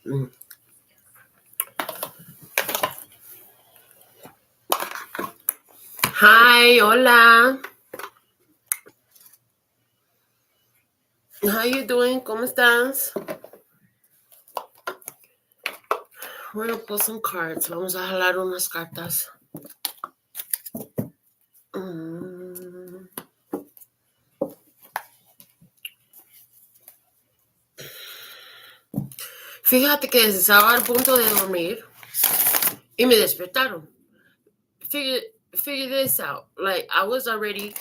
Mm. Hi, hola. How you doing? ¿Cómo estás? We're gonna pull some cards. Vamos a jalar unas cartas. Mm. Fíjate que estaba al punto de dormir y me despertaron. Figure this out. Like, I was already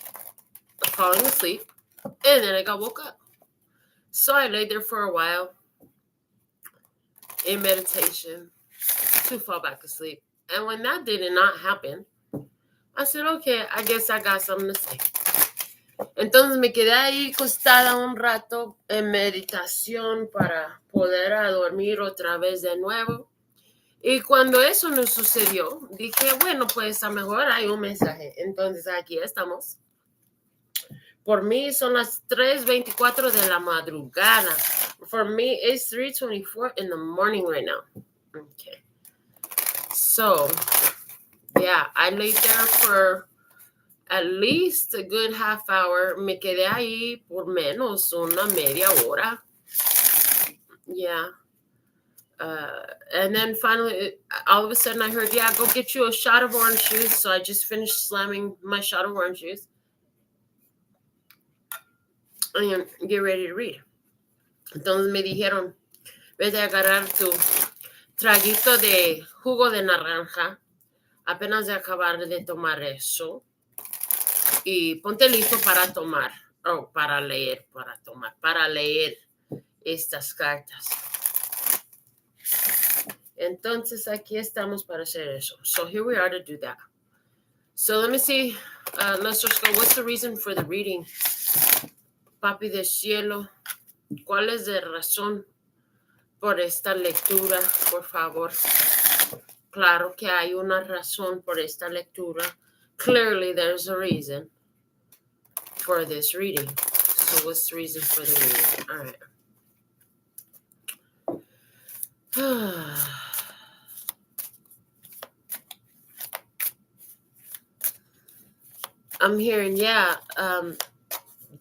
falling asleep and then I got woke up. So I lay there for a while in meditation to fall back asleep. And when that did not happen, I said, okay, I guess I got something to say. Entonces me quedé ahí acostada un rato en meditación para poder dormir otra vez de nuevo. Y cuando eso no sucedió, dije, bueno, pues a lo mejor hay un mensaje. Entonces aquí estamos. Por mí son las 3:24 de la madrugada. For me, it's 3:24 in the morning right now. Okay. So, yeah, I laid there for at least a good half hour. Me quedé ahí por menos una media hora. Yeah. And then finally, all of a sudden, I heard, yeah, go get you a shot of orange juice. So I just finished slamming my shot of orange juice and get ready to read. Entonces me dijeron, vete a agarrar tu traguito de jugo de naranja, apenas de acabar de tomar eso, y ponte listo para tomar, para leer estas cartas. Entonces aquí estamos para hacer eso. So here we are to do that. So let me see. Let's just go. What's the reason for the reading? Papi del cielo, ¿cuál es la razón por esta lectura? Por favor. Claro que hay una razón por esta lectura. Clearly there's a reason for this reading. So what's the reason for the reading? All right. I'm hearing, yeah,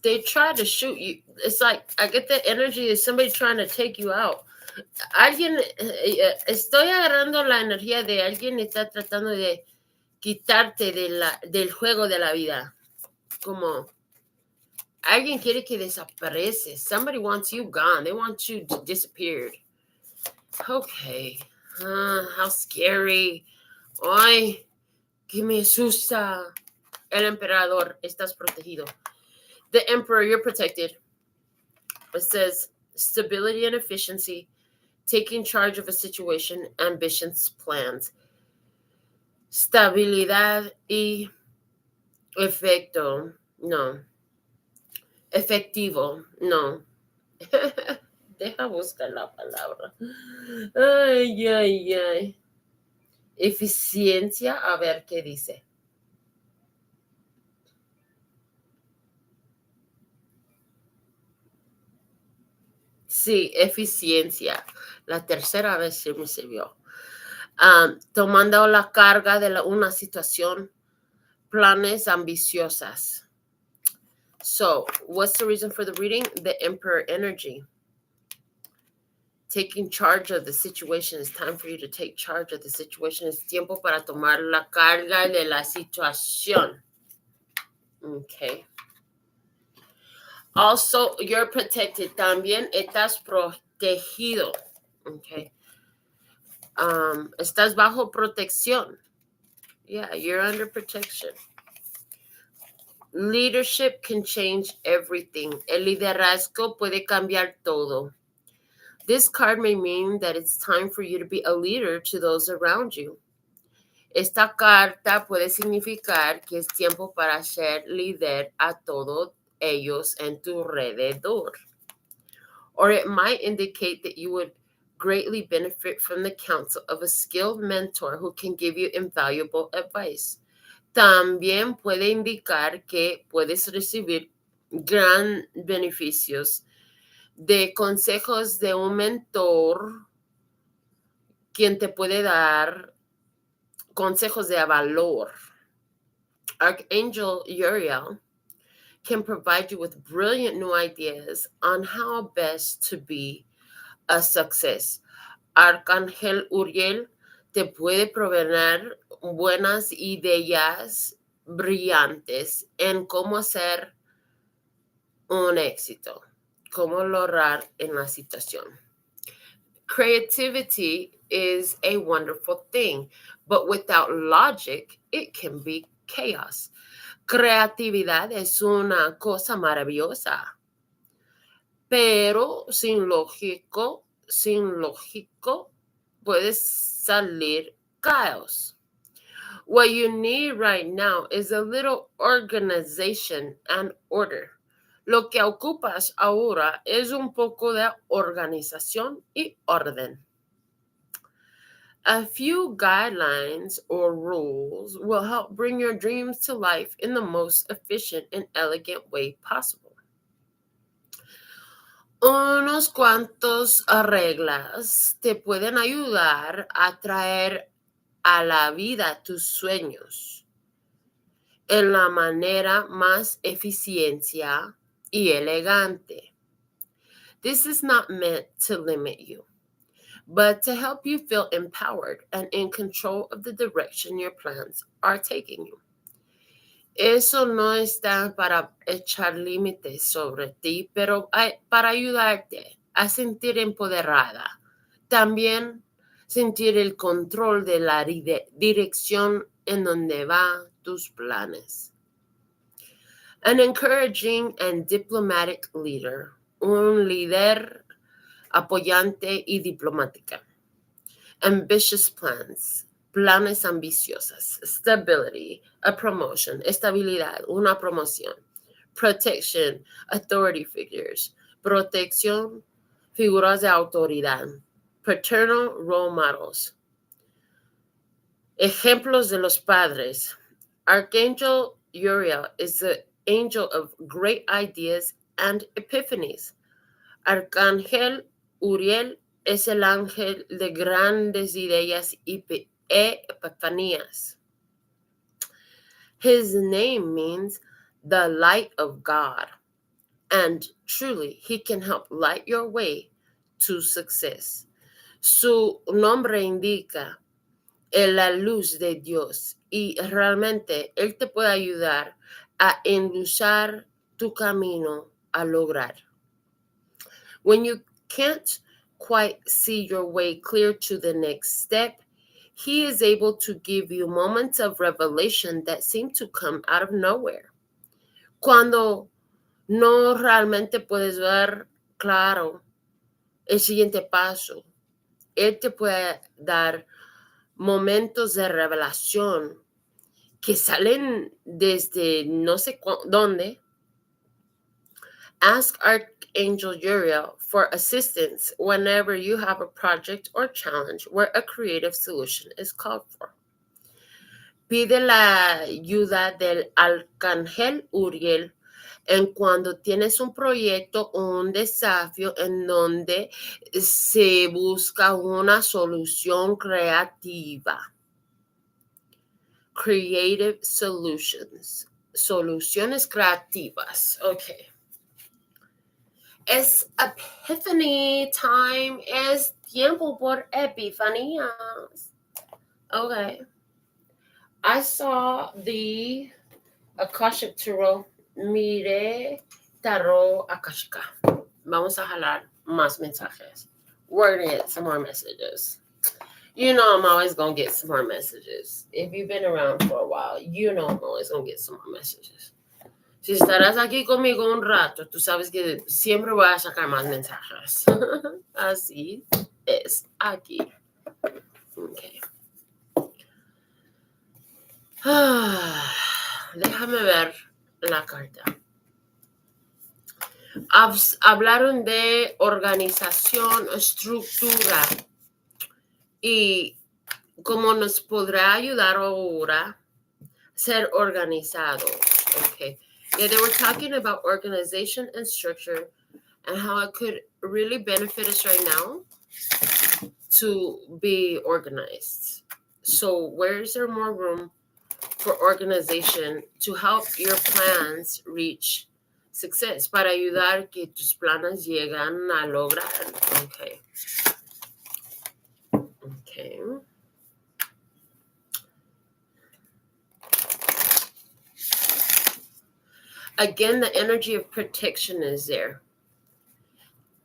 they try to shoot you. It's like I get the energy of somebody trying to take you out. Estoy agarrando la energía de alguien que está tratando de quitarte del juego de la vida. Como alguien quiere que desapareces. Somebody wants you gone. They want you to disappear. Okay. How scary. Ay, que me asusta. El emperador, estás protegido. The emperor, you're protected. It says stability and efficiency, taking charge of a situation, ambitions, plans. Stabilidad y efecto, no. Efectivo, no. Deja buscar la palabra. Ay, ay, ay. Eficiencia, a ver qué dice. Sí, eficiencia. La tercera vez sí me sirvió. Tomando la carga de una situación, planes ambiciosas. So, what's the reason for the reading? The Emperor energy. Taking charge of the situation. It's time for you to take charge of the situation. Es tiempo para tomar la carga de la situación. Okay. Also, you're protected. También estás protegido. Okay. Estás bajo protección. Yeah, you're under protection. Leadership can change everything. El liderazgo puede cambiar todo. This card may mean that it's time for you to be a leader to those around you. Esta carta puede significar que es tiempo para ser líder a todos ellos en tu alrededor. Or it might indicate that you would greatly benefit from the counsel of a skilled mentor who can give you invaluable advice. También puede indicar que puedes recibir gran beneficios de consejos de un mentor quien te puede dar consejos de valor. Archangel Uriel can provide you with brilliant new ideas on how best to be a success. Arcángel Uriel te puede proveer buenas ideas brillantes en cómo ser un éxito, cómo lograr en la situación. Creativity is a wonderful thing, but without logic, it can be chaos. Creatividad es una cosa maravillosa, pero sin lógico puede salir caos. What you need right now is a little organization and order. Lo que ocupas ahora es un poco de organización y orden. A few guidelines or rules will help bring your dreams to life in the most efficient and elegant way possible. Unos cuantos reglas te pueden ayudar a traer a la vida tus sueños en la manera más eficiencia y elegante. This is not meant to limit you, but to help you feel empowered and in control of the direction your plans are taking you. Eso no está para echar límites sobre ti, pero para ayudarte a sentir empoderada. También sentir el control de la dirección en donde van tus planes. An encouraging and diplomatic leader, un líder apoyante y diplomática. Ambitious plans, planes ambiciosos. Stability, a promotion. Estabilidad, una promoción. Protection, authority figures. Protección, figuras de autoridad. Paternal role models. Ejemplos de los padres. Archangel Uriel is the angel of great ideas and epiphanies. Arcángel Uriel es el ángel de grandes ideas y epifanías. His name means the light of God, and truly he can help light your way to success. Su nombre indica la luz de Dios y realmente él te puede ayudar a endulzar tu camino a lograr. When you can't quite see your way clear to the next step, he is able to give you moments of revelation that seem to come out of nowhere. Cuando no realmente puedes ver claro el siguiente paso, él te puede dar momentos de revelación que salen desde no sé dónde. Ask Archangel Uriel for assistance whenever you have a project or challenge where a creative solution is called for. Pide la ayuda del Arcángel Uriel en cuando tienes un proyecto o un desafío en donde se busca una solución creativa. Creative solutions. Soluciones creativas. Okay. Es Epiphany time. Es tiempo por epifanías. Okay. I saw the Akashic Tarot. Mire Tarot Akashica. Vamos a jalar más mensajes. We're going to get some more messages. You know I'm always going to get some more messages. If you've been around for a while, you know I'm always going to get some more messages. Si estarás aquí conmigo un rato, tú sabes que siempre voy a sacar más mensajes. Así es aquí. Okay. Déjame ver la carta. Hablaron de organización, estructura y cómo nos podrá ayudar ahora a ser organizados. Okay. Yeah, they were talking about organization and structure and how it could really benefit us right now to be organized. So where is there more room for organization to help your plans reach success? Para ayudar que tus planes llegan a lograr. Okay. Okay. Again, the energy of protection is there.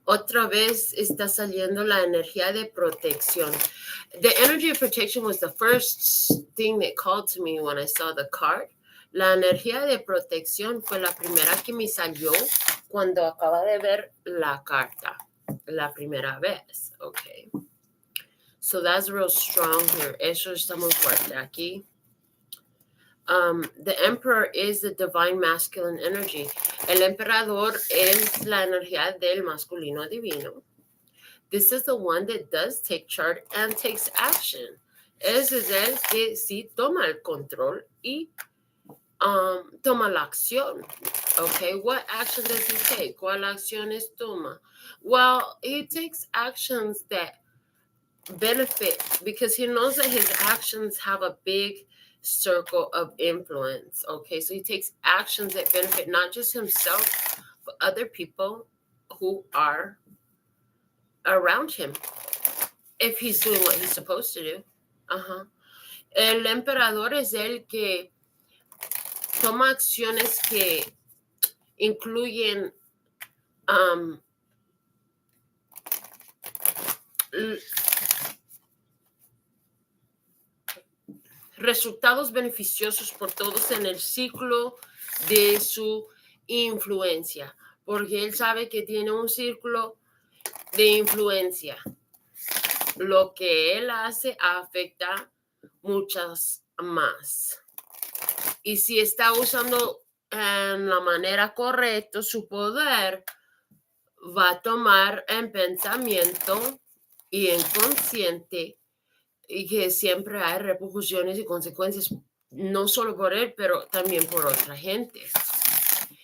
Otra vez está saliendo la energía de protección. The energy of protection was the first thing that called to me when I saw the card. La energía de protección fue la primera que me salió cuando acaba de ver la carta, la primera vez. Okay. So that's real strong here. Eso está muy fuerte aquí. The emperor is the divine masculine energy. El emperador es la energía del masculino divino. This is the one that does take charge and takes action. Ese es el que sí toma el control y toma la acción. Okay, what action does he take? ¿Cuál acciones toma? Well, he takes actions that benefit because he knows that his actions have a big circle of influence. Okay, so he takes actions that benefit not just himself, but other people who are around him if he's doing what he's supposed to do. El emperador es el que toma acciones que incluyen resultados beneficiosos por todos en el ciclo de su influencia, porque él sabe que tiene un círculo de influencia. Lo que él hace afecta muchas más. Y si está usando en la manera correcta su poder, va a tomar en pensamiento y en consciente y que siempre hay repercusiones y consecuencias, no solo por él, pero también por otra gente.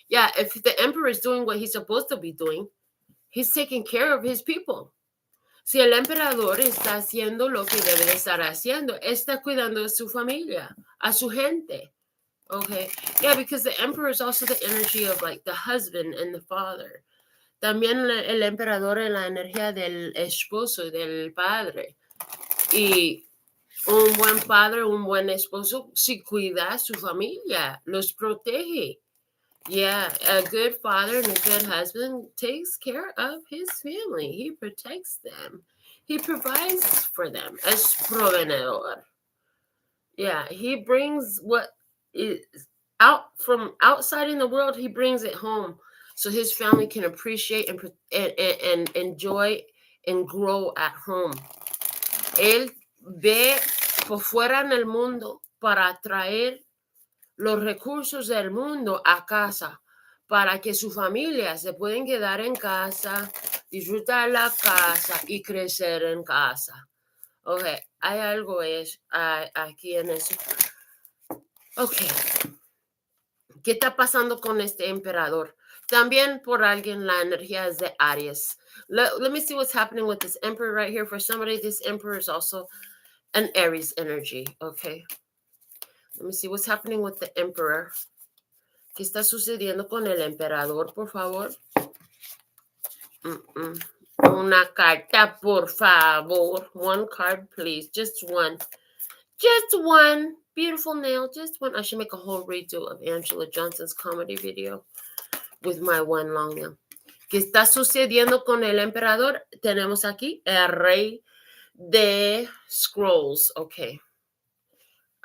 Yeah, if the emperor is doing what he's supposed to be doing, he's taking care of his people. Si el emperador está haciendo lo que debe de estar haciendo, está cuidando a su familia, a su gente. Okay, yeah, because the emperor is also the energy of like the husband and the father. También el emperador es la energía del esposo, del padre. Y un buen padre, un buen esposo, si cuida a su familia, los protege. Yeah, a good father and a good husband takes care of his family. He protects them. He provides for them as proveedor. Yeah, he brings what is out from outside in the world, he brings it home so his family can appreciate and enjoy and grow at home. Él ve por fuera en el mundo para traer los recursos del mundo a casa para que su familia se pueden quedar en casa, disfrutar la casa y crecer en casa. Ok, hay algo aquí en eso. Ok, ¿qué está pasando con este emperador? También por alguien la energía es de Aries. Let me see what's happening with this emperor right here. For somebody, this emperor is also an Aries energy. Okay. Let me see what's happening with the emperor. ¿Qué está sucediendo con el emperador, por favor? Una carta, por favor. One card, please. Just one. Just one. Beautiful nail. Just one. I should make a whole redo of Angela Johnson's comedy video with my one long nail. ¿Qué está sucediendo con el emperador? Tenemos aquí el rey de scrolls. Okay.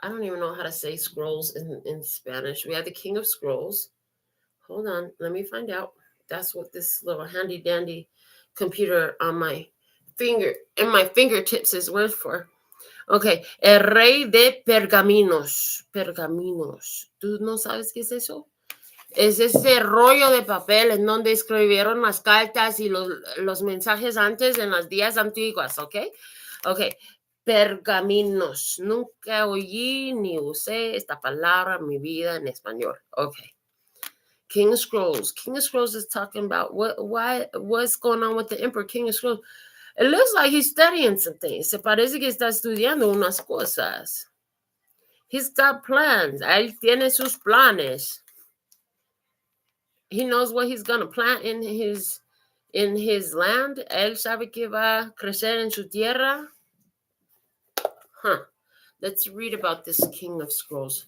I don't even know how to say scrolls in Spanish. We have the king of scrolls. Hold on. Let me find out. That's what this little handy dandy computer on my finger, in my fingertips is worth for. Okay. El rey de pergaminos. Pergaminos. ¿Tú no sabes qué es eso? Es ese rollo de papel en donde escribieron las cartas y los mensajes antes en las días antiguas, ¿ok? Ok, pergaminos. Nunca oí ni usé esta palabra en mi vida en español. Ok. King of Scrolls. King of Scrolls is talking about what's going on with the Emperor. King of Scrolls. It looks like he's studying something. Se parece que está estudiando unas cosas. He's got plans. Él tiene sus planes. He knows what he's going to plant in his land. Él sabe que va a crecer en su tierra. Let's read about this King of Scrolls.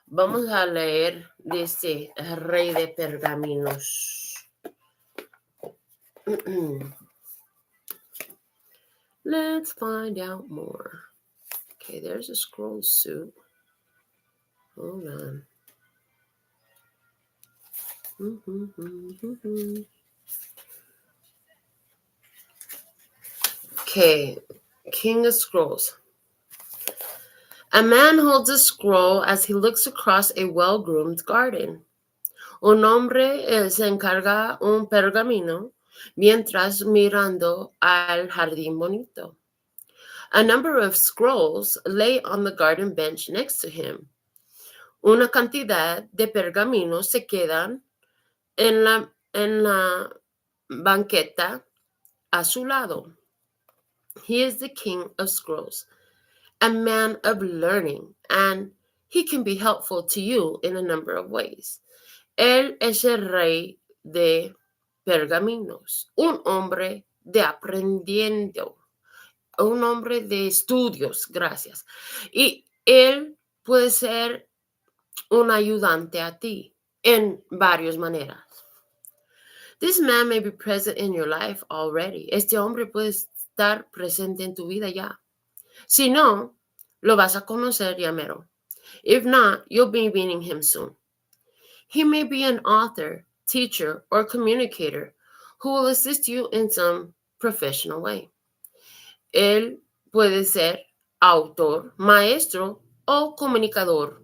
Vamos a leer de este rey de pergaminos. Let's find out more. Okay, there's a scroll suit. Hold on. Okay, King of Scrolls. A man holds a scroll as he looks across a well-groomed garden. Un hombre se encarga un pergamino mientras mirando al jardín bonito. A number of scrolls lay on the garden bench next to him. Una cantidad de pergaminos se quedan en la banqueta a su lado. He is the king of scrolls, a man of learning, and he can be helpful to you in a number of ways. Él es el rey de pergaminos, un hombre de aprendiendo, un hombre de estudios, gracias. Y él puede ser un ayudante a ti en varias maneras. This man may be present in your life already. Este hombre puede estar presente en tu vida ya. Si no, lo vas a conocer ya mero. If not, you'll be meeting him soon. He may be an author, teacher, or communicator who will assist you in some professional way. Él puede ser autor, maestro o comunicador,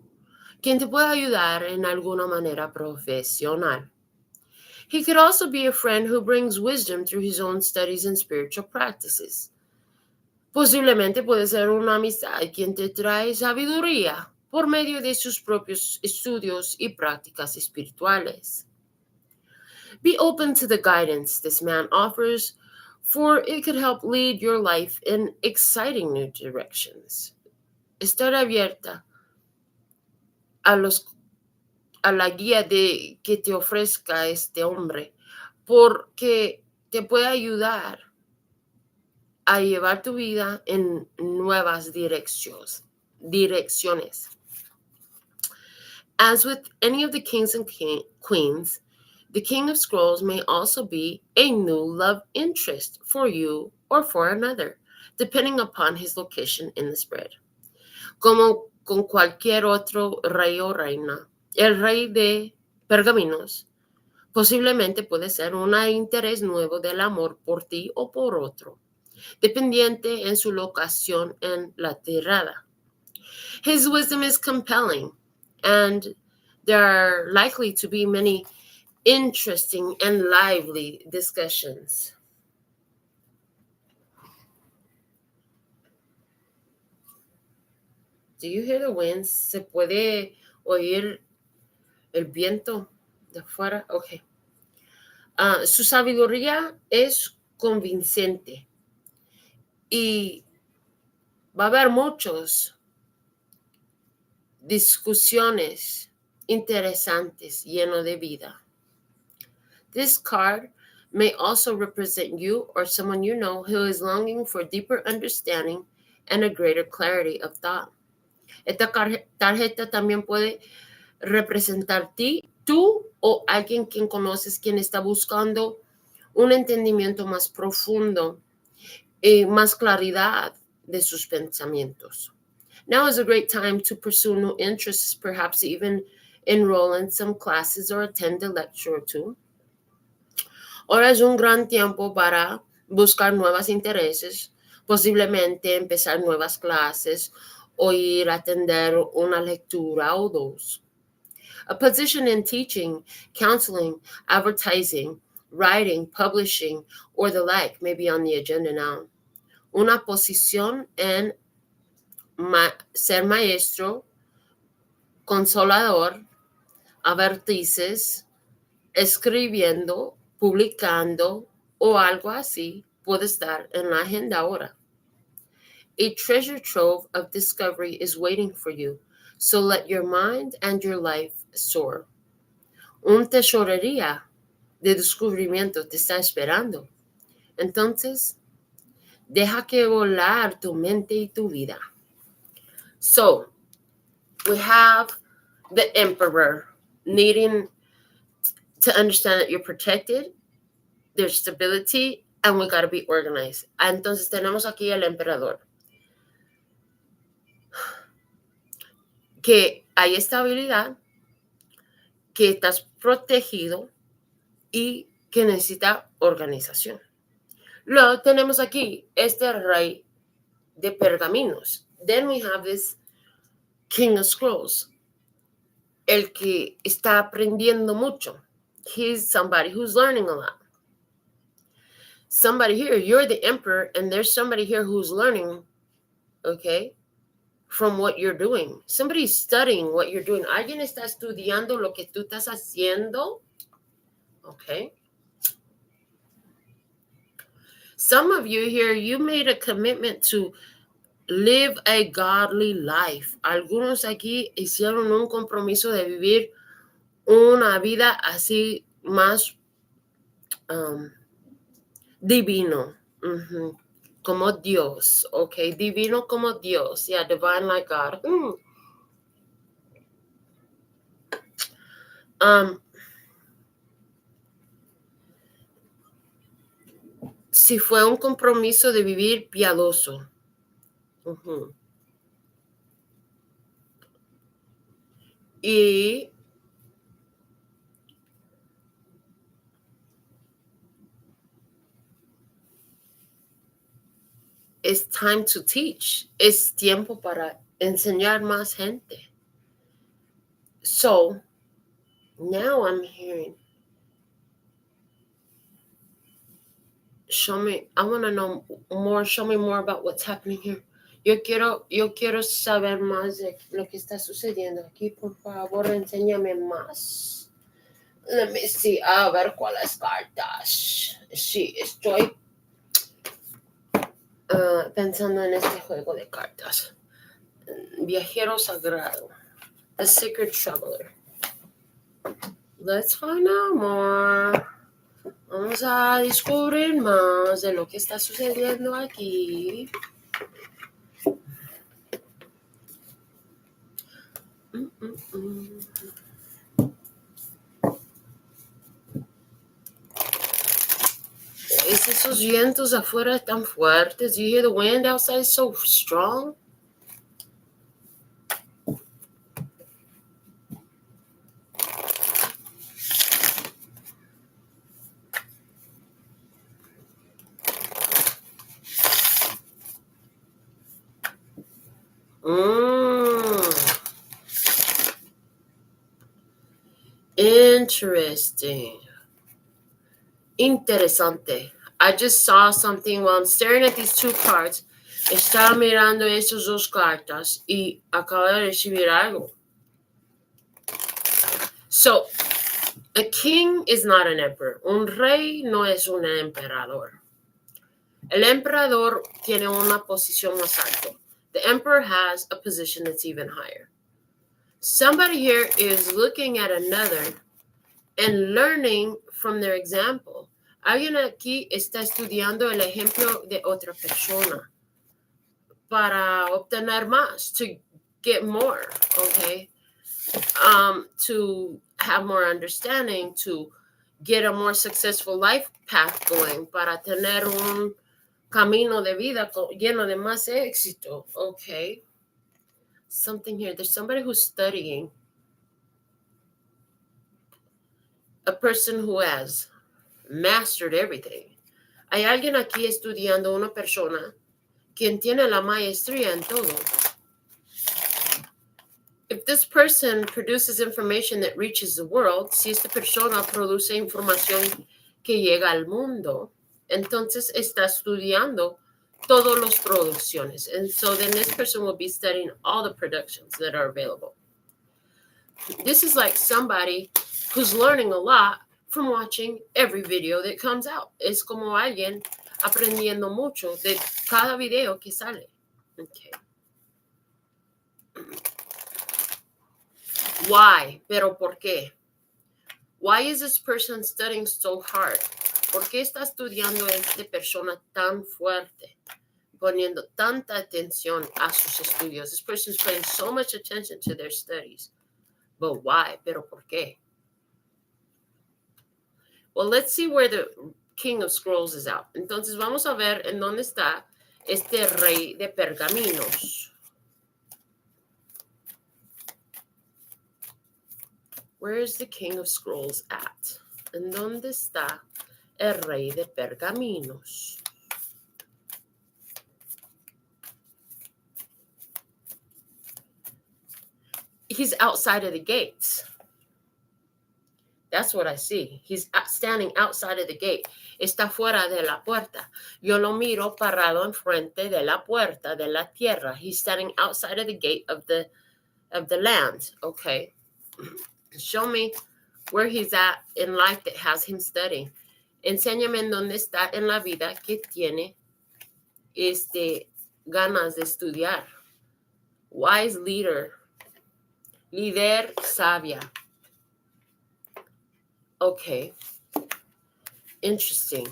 quien te puede ayudar en alguna manera profesional. He could also be a friend who brings wisdom through his own studies and spiritual practices. Posiblemente puede ser una amistad quien te trae sabiduría por medio de sus propios estudios y prácticas espirituales. Be open to the guidance this man offers, for it could help lead your life in exciting new directions. Estar abierta a la guía que te ofrezca este hombre, porque te puede ayudar a llevar tu vida en nuevas direcciones. As with any of the kings and queens, the King of Scrolls may also be a new love interest for you or for another, depending upon his location in the spread. Como con cualquier otro rey o reina, el rey de pergaminos posiblemente puede ser un interés nuevo del amor por ti o por otro, dependiente en su locación en la tirada. His wisdom is compelling, and there are likely to be many interesting and lively discussions. Do you hear the winds? ¿Se puede oír el viento de afuera? Okay. Su sabiduría es convincente y va a haber muchas discusiones interesantes lleno de vida. This card may also represent you or someone you know who is longing for deeper understanding and a greater clarity of thought. Esta tarjeta también puede representar tú o alguien quien conoces quien está buscando un entendimiento más profundo y más claridad de sus pensamientos. Now is a great time to pursue new interests, perhaps even enroll in some classes or attend a lecture or two. Ahora es un gran tiempo para buscar nuevos intereses, posiblemente empezar nuevas clases o ir a atender una lectura o dos. A position in teaching, counseling, advertising, writing, publishing, or the like may be on the agenda now. Una posición en ser maestro, consolador, advertices, escribiendo, publicando o algo así puede estar en la agenda ahora. A treasure trove of discovery is waiting for you, so let your mind and your life soar. Un tesorería de descubrimiento te está esperando. Entonces, deja que volar tu mente y tu vida. So, we have the emperor needing to understand that you're protected, there's stability, and we got to be organized. Entonces, tenemos aquí el emperador. Que hay estabilidad, que estás protegido y que necesita organización. Luego tenemos aquí este rey de pergaminos. Then we have this King of Scrolls. El que está aprendiendo mucho. He's somebody who's learning a lot. Somebody here, you're the emperor, and there's somebody here who's learning, okay, from what you're doing. Somebody's studying what you're doing. Alguien está estudiando lo que tú estás haciendo, okay? Some of you here, you made a commitment to live a godly life. Algunos aquí hicieron un compromiso de vivir una vida así más divino. Uh-huh. Como Dios, okay? Divino como Dios. Yeah, divine like God. Si fue un compromiso de vivir piadoso. Uh-huh. Y it's time to teach. Es tiempo para enseñar más gente. So, now I'm hearing, I want to know more, show me more about what's happening here. Yo quiero saber más de lo que está sucediendo aquí. Por favor, enséñame más. Let me see. A ver cuáles cartas. Sí, estoy pensando en este juego de cartas. Viajero sagrado. The Sacred Traveler. Let's find out more. Vamos a descubrir más de lo que está sucediendo aquí. Esos vientos afuera están fuertes. You hear the wind outside is so strong. Interesting. Interesante. I just saw something while I'm staring at these two cards. Estaba mirando esas dos cartas y acabo de recibir algo. So, a king is not an emperor. Un rey no es un emperador. El emperador tiene una posición más alta. The emperor has a position that's even higher. Somebody here is looking at another and learning from their example. Alguien aquí está estudiando el ejemplo de otra persona para obtener más, to get more, okay? To have more understanding, to get a more successful life path going, para tener un camino de vida lleno de más éxito, okay? Something here. There's somebody who's studying. A person who has mastered everything. Hay alguien aquí estudiando, una persona quien tiene la maestría en todo. If this person produces information that reaches the world, si esta persona produce información que llega al mundo, entonces está estudiando todas las producciones. And so then this person will be studying all the productions that are available. This is like somebody who's learning a lot from watching every video that comes out. Es como alguien aprendiendo mucho de cada video que sale. Okay. Why? Pero ¿por qué? Why is this person studying so hard? ¿Por qué está estudiando esta persona tan fuerte? Poniendo tanta atención a sus estudios. This person is paying so much attention to their studies. But why? Pero ¿por qué? Well, let's see where the King of Scrolls is out. Entonces vamos a ver en dónde está este rey de pergaminos. Where is the King of Scrolls at? ¿En dónde está el rey de pergaminos? He's outside of the gates. That's what I see. He's standing outside of the gate. Está fuera de la puerta. Yo lo miro parado enfrente de la puerta de la tierra. He's standing outside of the gate of the land. Okay. Show me where he's at in life that has him studying. Enséñame en dónde está en la vida que tiene ganas de estudiar. Wise leader. Líder sabia. Okay. Interesting.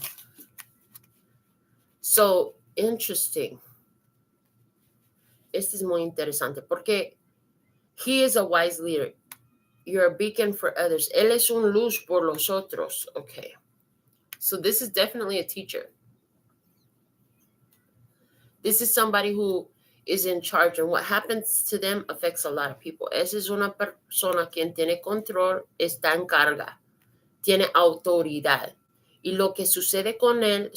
So, interesting. Este es muy interesante porque he is a wise leader. You're a beacon for others. Él es un luz por los otros. Okay. So this is definitely a teacher. This is somebody who is in charge, and what happens to them affects a lot of people. Esa es una persona quien tiene control, está en carga, tiene autoridad. Y lo que sucede con él,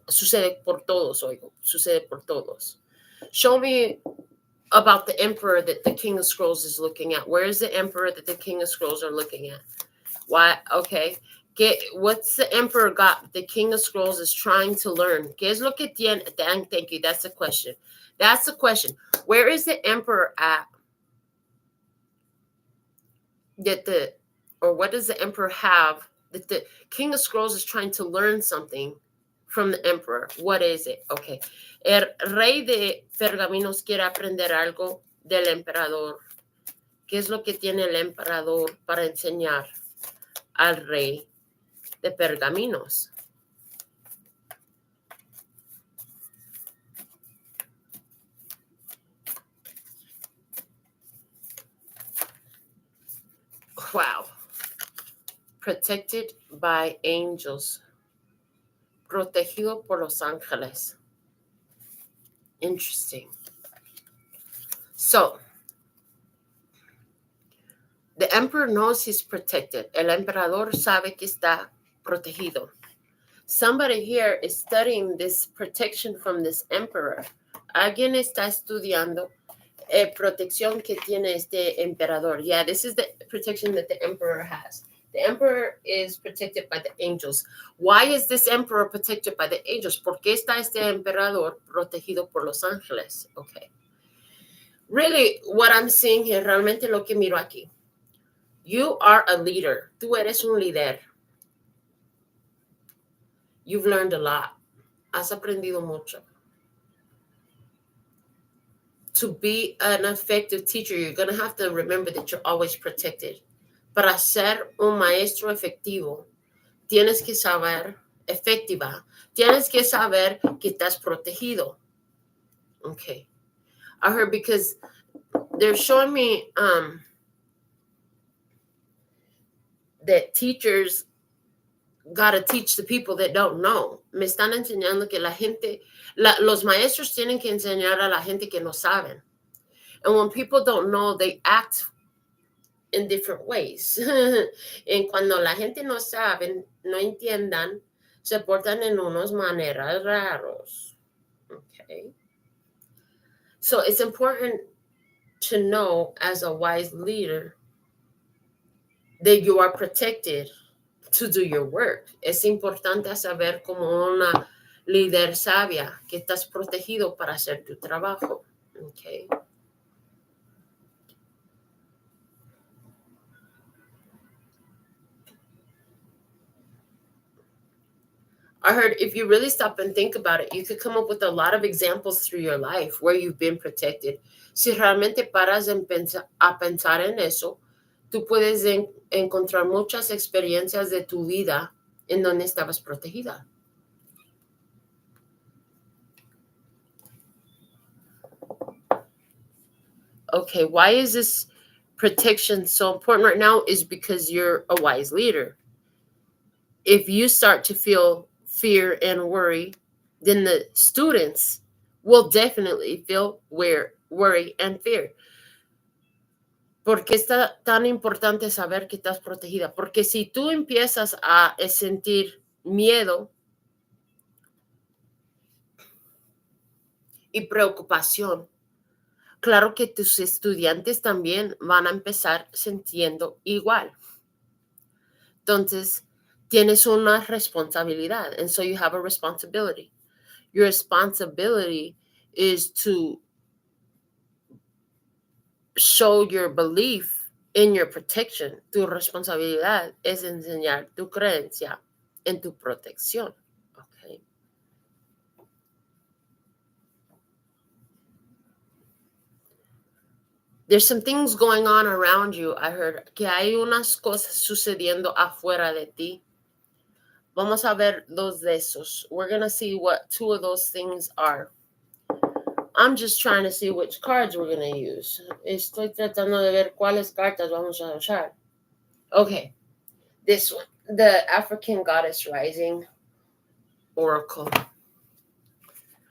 sucede por todos, sucede por todos. Show me about the emperor that the King of Scrolls is looking at. Where is the emperor that the King of Scrolls are looking at? Why? Okay. What's the emperor got the King of Scrolls is trying to learn? ¿Qué es lo que tiene? Thank you. That's the question. That's the question. Where is the emperor at? What does the emperor have that the King of Scrolls is trying to learn something from the emperor? What is it? Okay. El rey de pergaminos quiere aprender algo del emperador. ¿Qué es lo que tiene el emperador para enseñar al rey de pergaminos? Wow. Protected by angels. Protegido por los ángeles. Interesting. So, the emperor knows he's protected. El emperador sabe que está protegido. Somebody here is studying this protection from this emperor. Alguien está estudiando protección que tiene este emperador. Yeah, this is the protection that the emperor has. The emperor is protected by the angels. Why is this emperor protected by the angels? ¿Por qué está este emperador protegido por los ángeles? Okay. Really, what I'm seeing here, realmente lo que miro aquí. You are a leader. Tú eres un líder. You've learned a lot. Has aprendido mucho. To be an effective teacher, you're going to have to remember that you're always protected. Para ser un maestro efectivo, tienes que saber, efectiva, tienes que saber que estás protegido. Okay. I heard because they're showing me that teachers got to teach the people that don't know. Me están enseñando que los maestros tienen que enseñar a la gente que no saben. And when people don't know, they act in different ways. En cuando la gente no sabe, no entiendan, se portan en unas maneras raros. Okay. So it's important to know as a wise leader that you are protected to do your work. Es importante saber como una líder sabia que estás protegido para hacer tu trabajo. Okay. I heard if you really stop and think about it, you could come up with a lot of examples through your life where you've been protected. Si realmente paras a pensar en eso, tú puedes encontrar muchas experiencias de tu vida en donde estabas protegida. Okay, why is this protection so important right now? Is because you're a wise leader. If you start to feel fear and worry, then the students will definitely feel worry and fear. ¿Por qué está tan importante saber que estás protegida? Porque si tú empiezas a sentir miedo y preocupación, claro que tus estudiantes también van a empezar sintiendo igual. Entonces, tienes una responsabilidad. And so you have a responsibility. Your responsibility is to show your belief in your protection. Tu responsabilidad es enseñar tu creencia en tu protección. Okay. There's some things going on around you. I heard que hay unas cosas sucediendo afuera de ti. Vamos a ver dos de esos. We're going to see what two of those things are. I'm just trying to see which cards we're going to use. Estoy tratando de ver cuáles cartas vamos a usar. Okay, this one, the African Goddess Rising Oracle.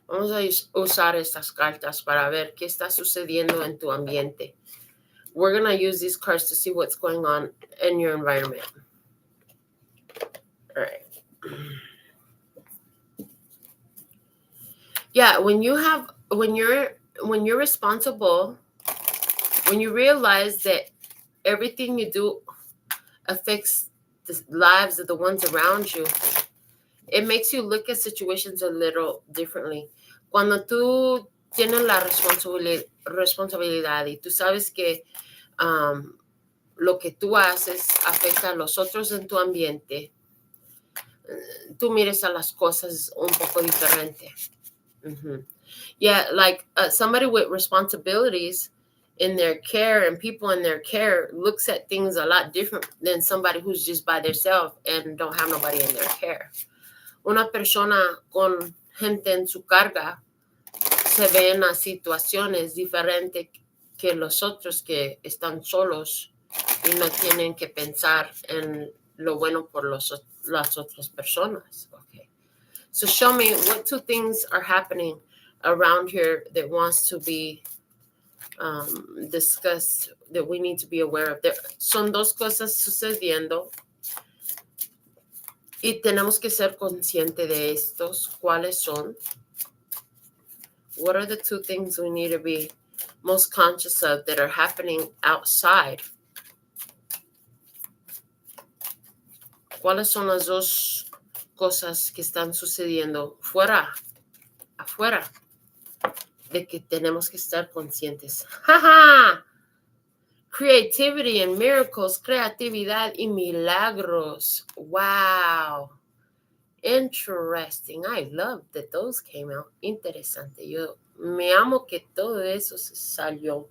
Vamos a usar estas cartas para ver qué está sucediendo en tu ambiente. We're going to use these cards to see what's going on in your environment. All right. Yeah, when you're responsible, when you realize that everything you do affects the lives of the ones around you, it makes you look at situations a little differently. Cuando tú tienes la responsabilidad y tú sabes que lo que tú haces afecta a los otros en tu ambiente, tú mires a las cosas un poco diferente. Mm-hmm. Yeah, like somebody with responsibilities in their care and people in their care looks at things a lot different than somebody who's just by themselves and don't have nobody in their care. Una persona con gente en su carga se ve en las situaciones diferentes que los otros que están solos y no tienen que pensar en lo bueno por las otras personas. Okay. So show me what two things are happening around here that wants to be discussed, that we need to be aware of. Son dos cosas sucediendo y tenemos que ser conscientes de estos. ¿Cuáles son? What are the two things we need to be most conscious of that are happening outside? ¿Cuáles son las dos cosas que están sucediendo afuera, de que tenemos que estar conscientes? ¡Ja! Creativity and miracles, creatividad y milagros. Wow. Interesting. I love that those came out. Interesante. Yo me amo que todo eso se salió.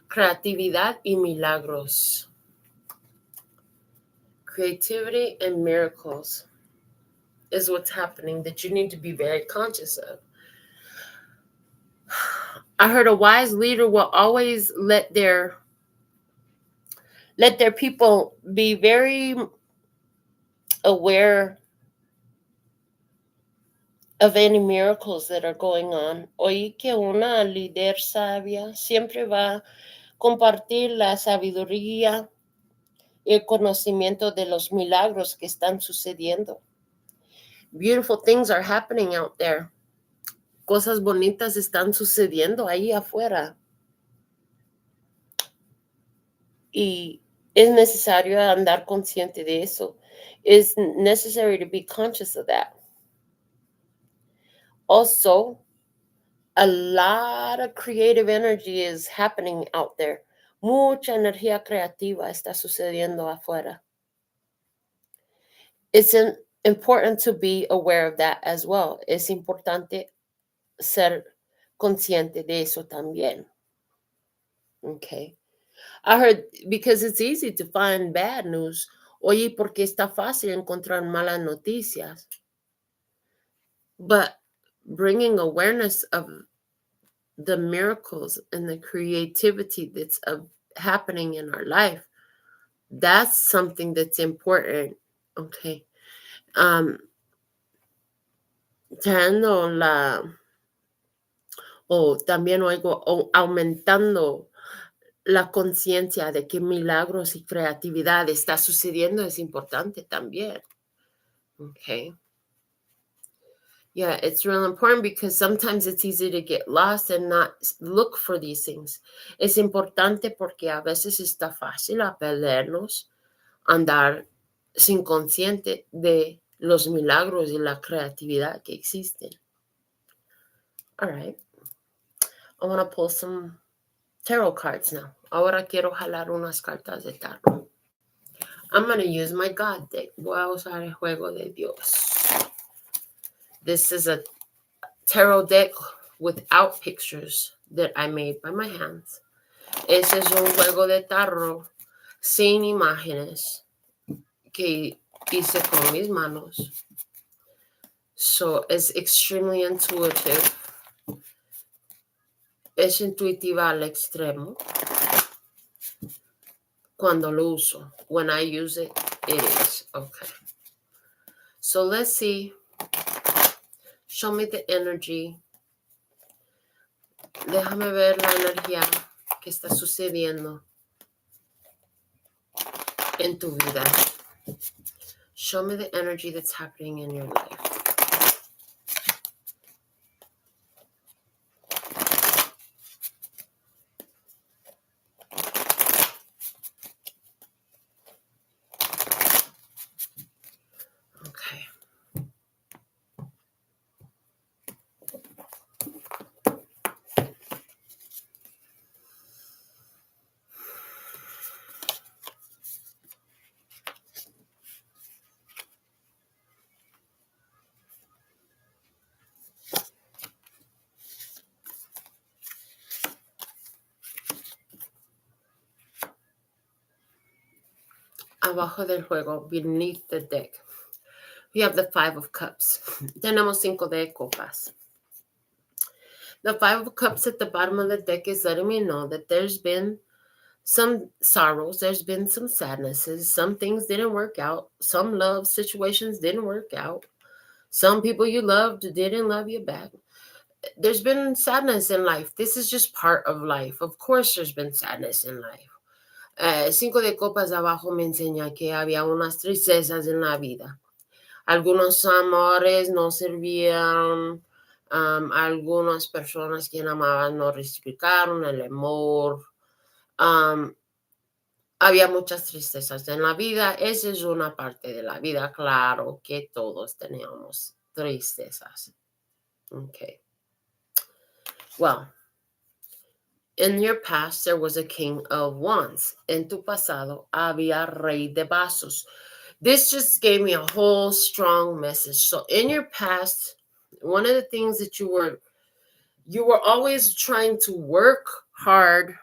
Creatividad y milagros. Creativity and miracles is what's happening that you need to be very conscious of. I heard a wise leader will always let their people be very aware of any miracles that are going on. Oí que una líder sabia siempre va a compartir la sabiduría y el conocimiento de los milagros que están sucediendo. Beautiful things are happening out there. Cosas bonitas están sucediendo ahí afuera. Y es necesario andar consciente de eso. It's necessary to be conscious of that. Also, a lot of creative energy is happening out there. Mucha energía creativa está sucediendo afuera. It's important to be aware of that as well. Es importante ser consciente de eso también. Okay. I heard because it's easy to find bad news. Oye, porque está fácil encontrar malas noticias. But bringing awareness of the miracles and the creativity that's happening in our life, that's something that's important. Okay. Traendo también oigo, aumentando la conciencia de que milagros y creatividad está sucediendo es importante también. Okay. Yeah, it's real important because sometimes it's easy to get lost and not look for these things. Es importante porque a veces está fácil a perdernos, andar sin consciente de los milagros y la creatividad que existen. All right. I want to pull some tarot cards now. Ahora quiero jalar unas cartas de tarot. I'm going to use my God deck. Voy a usar el juego de Dios. This is a tarot deck without pictures that I made by my hands. Ese es un juego de tarot sin imágenes que hice con mis manos. So it's extremely intuitive. Es intuitiva al extremo. Cuando lo uso. When I use it, it is. Okay. So let's see. Show me the energy. Déjame ver la energía que está sucediendo en tu vida. Show me the energy that's happening in your life. Okay. Abajo del juego, beneath the deck, we have the Five of Cups. Tenemos 5 de copas. The Five of Cups at the bottom of the deck is letting me know that there's been some sorrows, there's been some sadnesses, some things didn't work out, some love situations didn't work out, some people you loved didn't love you back. There's been sadness in life. This is just part of life. Of course, there's been sadness in life. Cinco de copas abajo me enseña que había unas tristezas en la vida. Algunos amores no servían. Algunas personas que amaban no reciprocaron el amor. Había muchas tristezas en la vida. Esa es una parte de la vida. Claro que todos teníamos tristezas. Okay. Well, in your past, there was a king of wands. En tu pasado, había rey de vasos. This just gave me a whole strong message. So in your past, one of the things that you were always trying to work hard,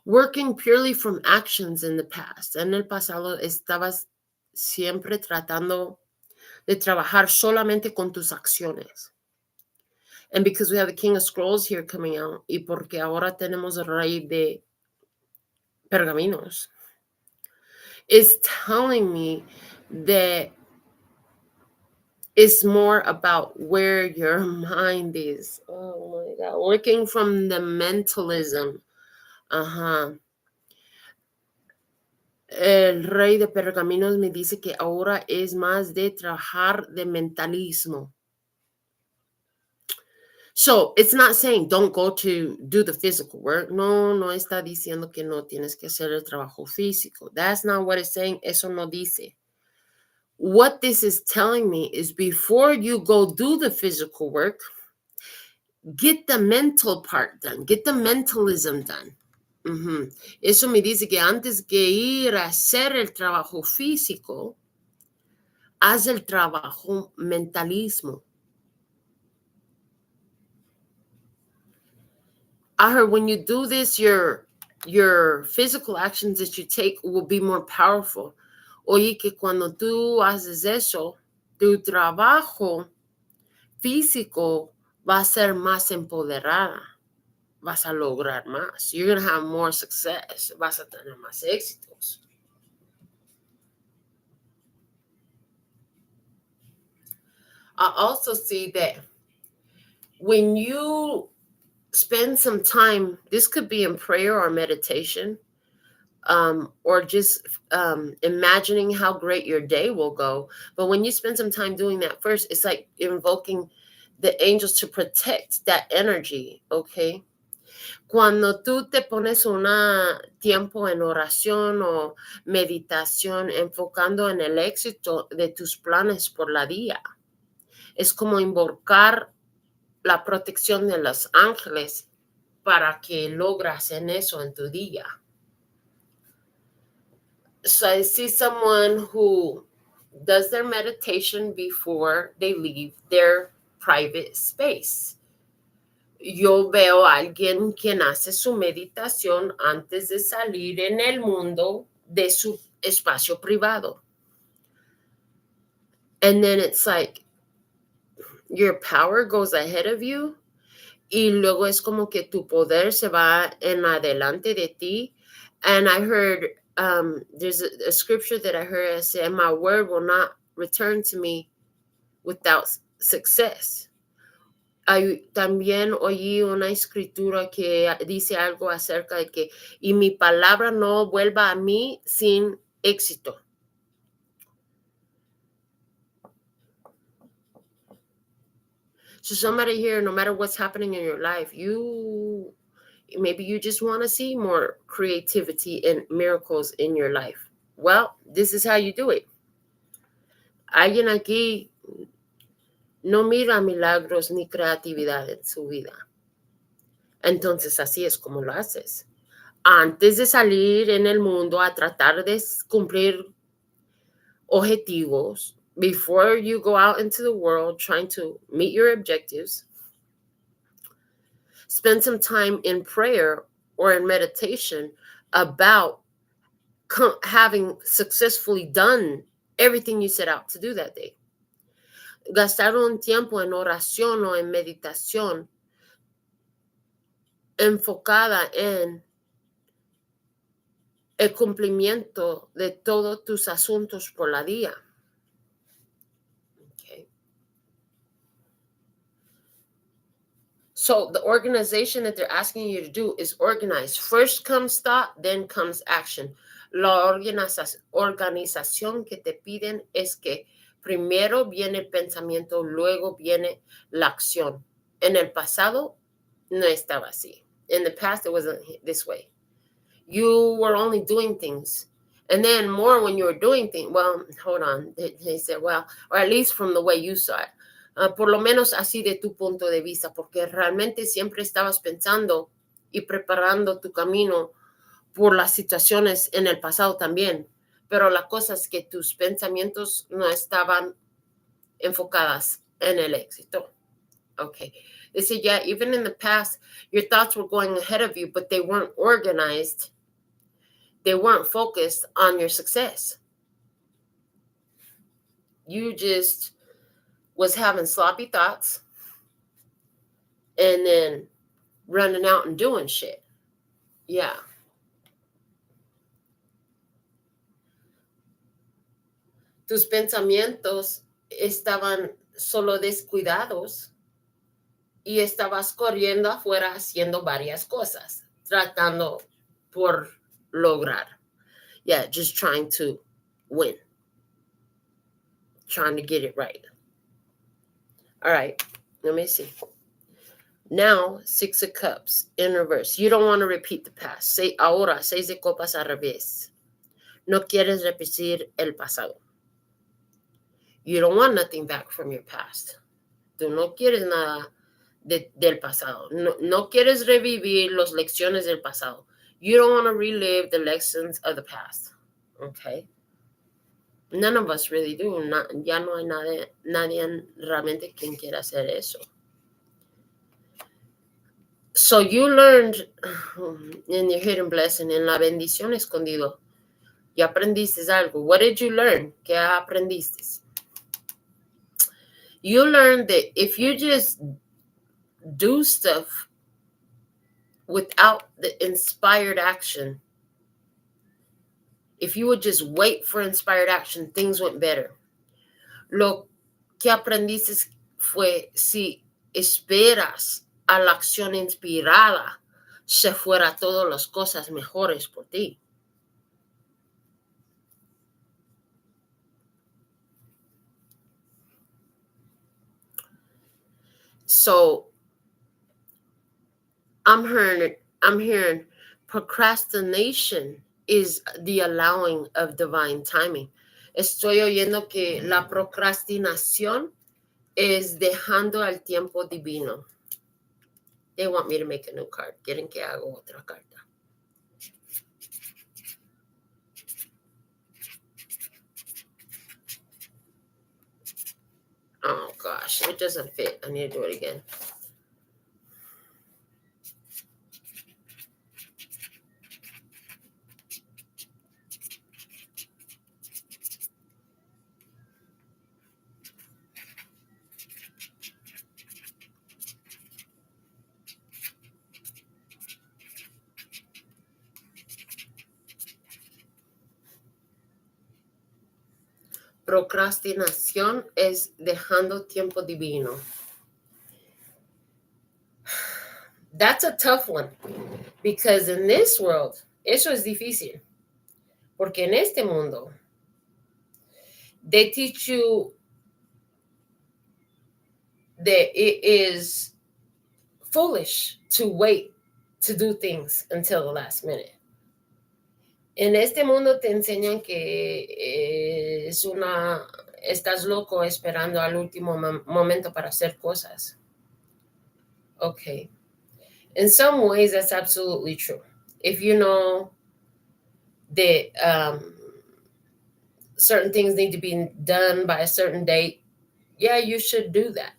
working purely from actions in the past. En el pasado, estabas siempre tratando de trabajar solamente con tus acciones. And because we have the King of Scrolls here coming out, y porque ahora tenemos el Rey de Pergaminos, is telling me that it's more about where your mind is. Oh my God. Working from the mentalism. El Rey de Pergaminos me dice que ahora es más de trabajar de mentalismo. So it's not saying don't go to do the physical work. No está diciendo que no tienes que hacer el trabajo físico. That's not what it's saying. Eso no dice. What this is telling me is before you go do the physical work, get the mental part done. Get the mentalism done. Eso me dice que antes que ir a hacer el trabajo físico, haz el trabajo mentalismo. I heard when you do this, your physical actions that you take will be more powerful. Oye, que cuando tú haces eso, tu trabajo físico va a ser más empoderada. Vas a lograr más. You're going to have more success. Vas a tener más éxitos. I also see that when you spend some time, this could be in prayer or meditation, or just imagining how great your day will go. But when you spend some time doing that first, it's like invoking the angels to protect that energy, okay? Cuando tú te pones un tiempo en oración o meditación enfocando en el éxito de tus planes por la día, es como invocar la protección de los ángeles para que logras en eso en tu día. So I see someone who does their meditation before they leave their private space. Yo veo a alguien quien hace su meditación antes de salir en el mundo de su espacio privado. And then it's like your power goes ahead of you y luego es como que tu poder se va en adelante de ti. And I heard, there's a scripture that I heard that said, my word will not return to me without success. También oí una escritura que dice algo acerca de que, y mi palabra no vuelva a mí sin éxito. So somebody here, no matter what's happening in your life, maybe you just want to see more creativity and miracles in your life. Well, this is how you do it. Alguien aquí no mira milagros ni creatividad en su vida. Entonces así es como lo haces. Antes de salir en el mundo a tratar de cumplir objetivos, before you go out into the world trying to meet your objectives, spend some time in prayer or in meditation about having successfully done everything you set out to do that day. Gastar un tiempo en oración o en meditación enfocada en el cumplimiento de todos tus asuntos por la día. Okay. So the organization that they're asking you to do is organize. First comes thought, then comes action. La organización que te piden es que primero viene el pensamiento, luego viene la acción. En el pasado no estaba así. In the past, it wasn't this way. You were only doing things. And then more when you were doing things, well, hold on. They said, well, or at least from the way you saw it. Por lo menos así de tu punto de vista, porque realmente siempre estabas pensando y preparando tu camino por las situaciones en el pasado también. Pero la cosa es que tus pensamientos no estaban enfocadas en el éxito. Okay. They said, yeah, even in the past, your thoughts were going ahead of you, but they weren't organized. They weren't focused on your success. You just was having sloppy thoughts and then running out and doing shit. Yeah. Tus pensamientos estaban solo descuidados y estabas corriendo afuera haciendo varias cosas, tratando por lograr. Yeah, just trying to win. Trying to get it right. All right, let me see. Now, 6 of Cups in reverse. You don't want to repeat the past. Ahora, 6 de Copas al revés. No quieres repetir el pasado. You don't want nothing back from your past. Tú no quieres nada del pasado. No quieres revivir las lecciones del pasado. You don't want to relive the lessons of the past. Okay? None of us really do. Ya no hay nadie realmente quien quiera hacer eso. So you learned in your hidden blessing, en la bendición escondido. Y aprendiste algo. What did you learn? ¿Qué aprendiste? You learned that if you just do stuff without the inspired action, if you would just wait for inspired action, things went better. Lo que aprendiste fue si esperas a la acción inspirada, se fuera todas las cosas mejores por ti. So I'm hearing procrastination is the allowing of divine timing. Estoy oyendo que la procrastinación es dejando al tiempo divino. They want me to make a new card. Quieren que haga otra carta. Oh gosh, it doesn't fit. I need to do it again. Procrastinación es dejando tiempo divino. That's a tough one because in this world, eso es difícil. Porque en este mundo, they teach you that it is foolish to wait to do things until the last minute. En este mundo te enseñan que estás loco esperando al último momento para hacer cosas. Okay. In some ways, that's absolutely true. If you know that certain things need to be done by a certain date, yeah, you should do that.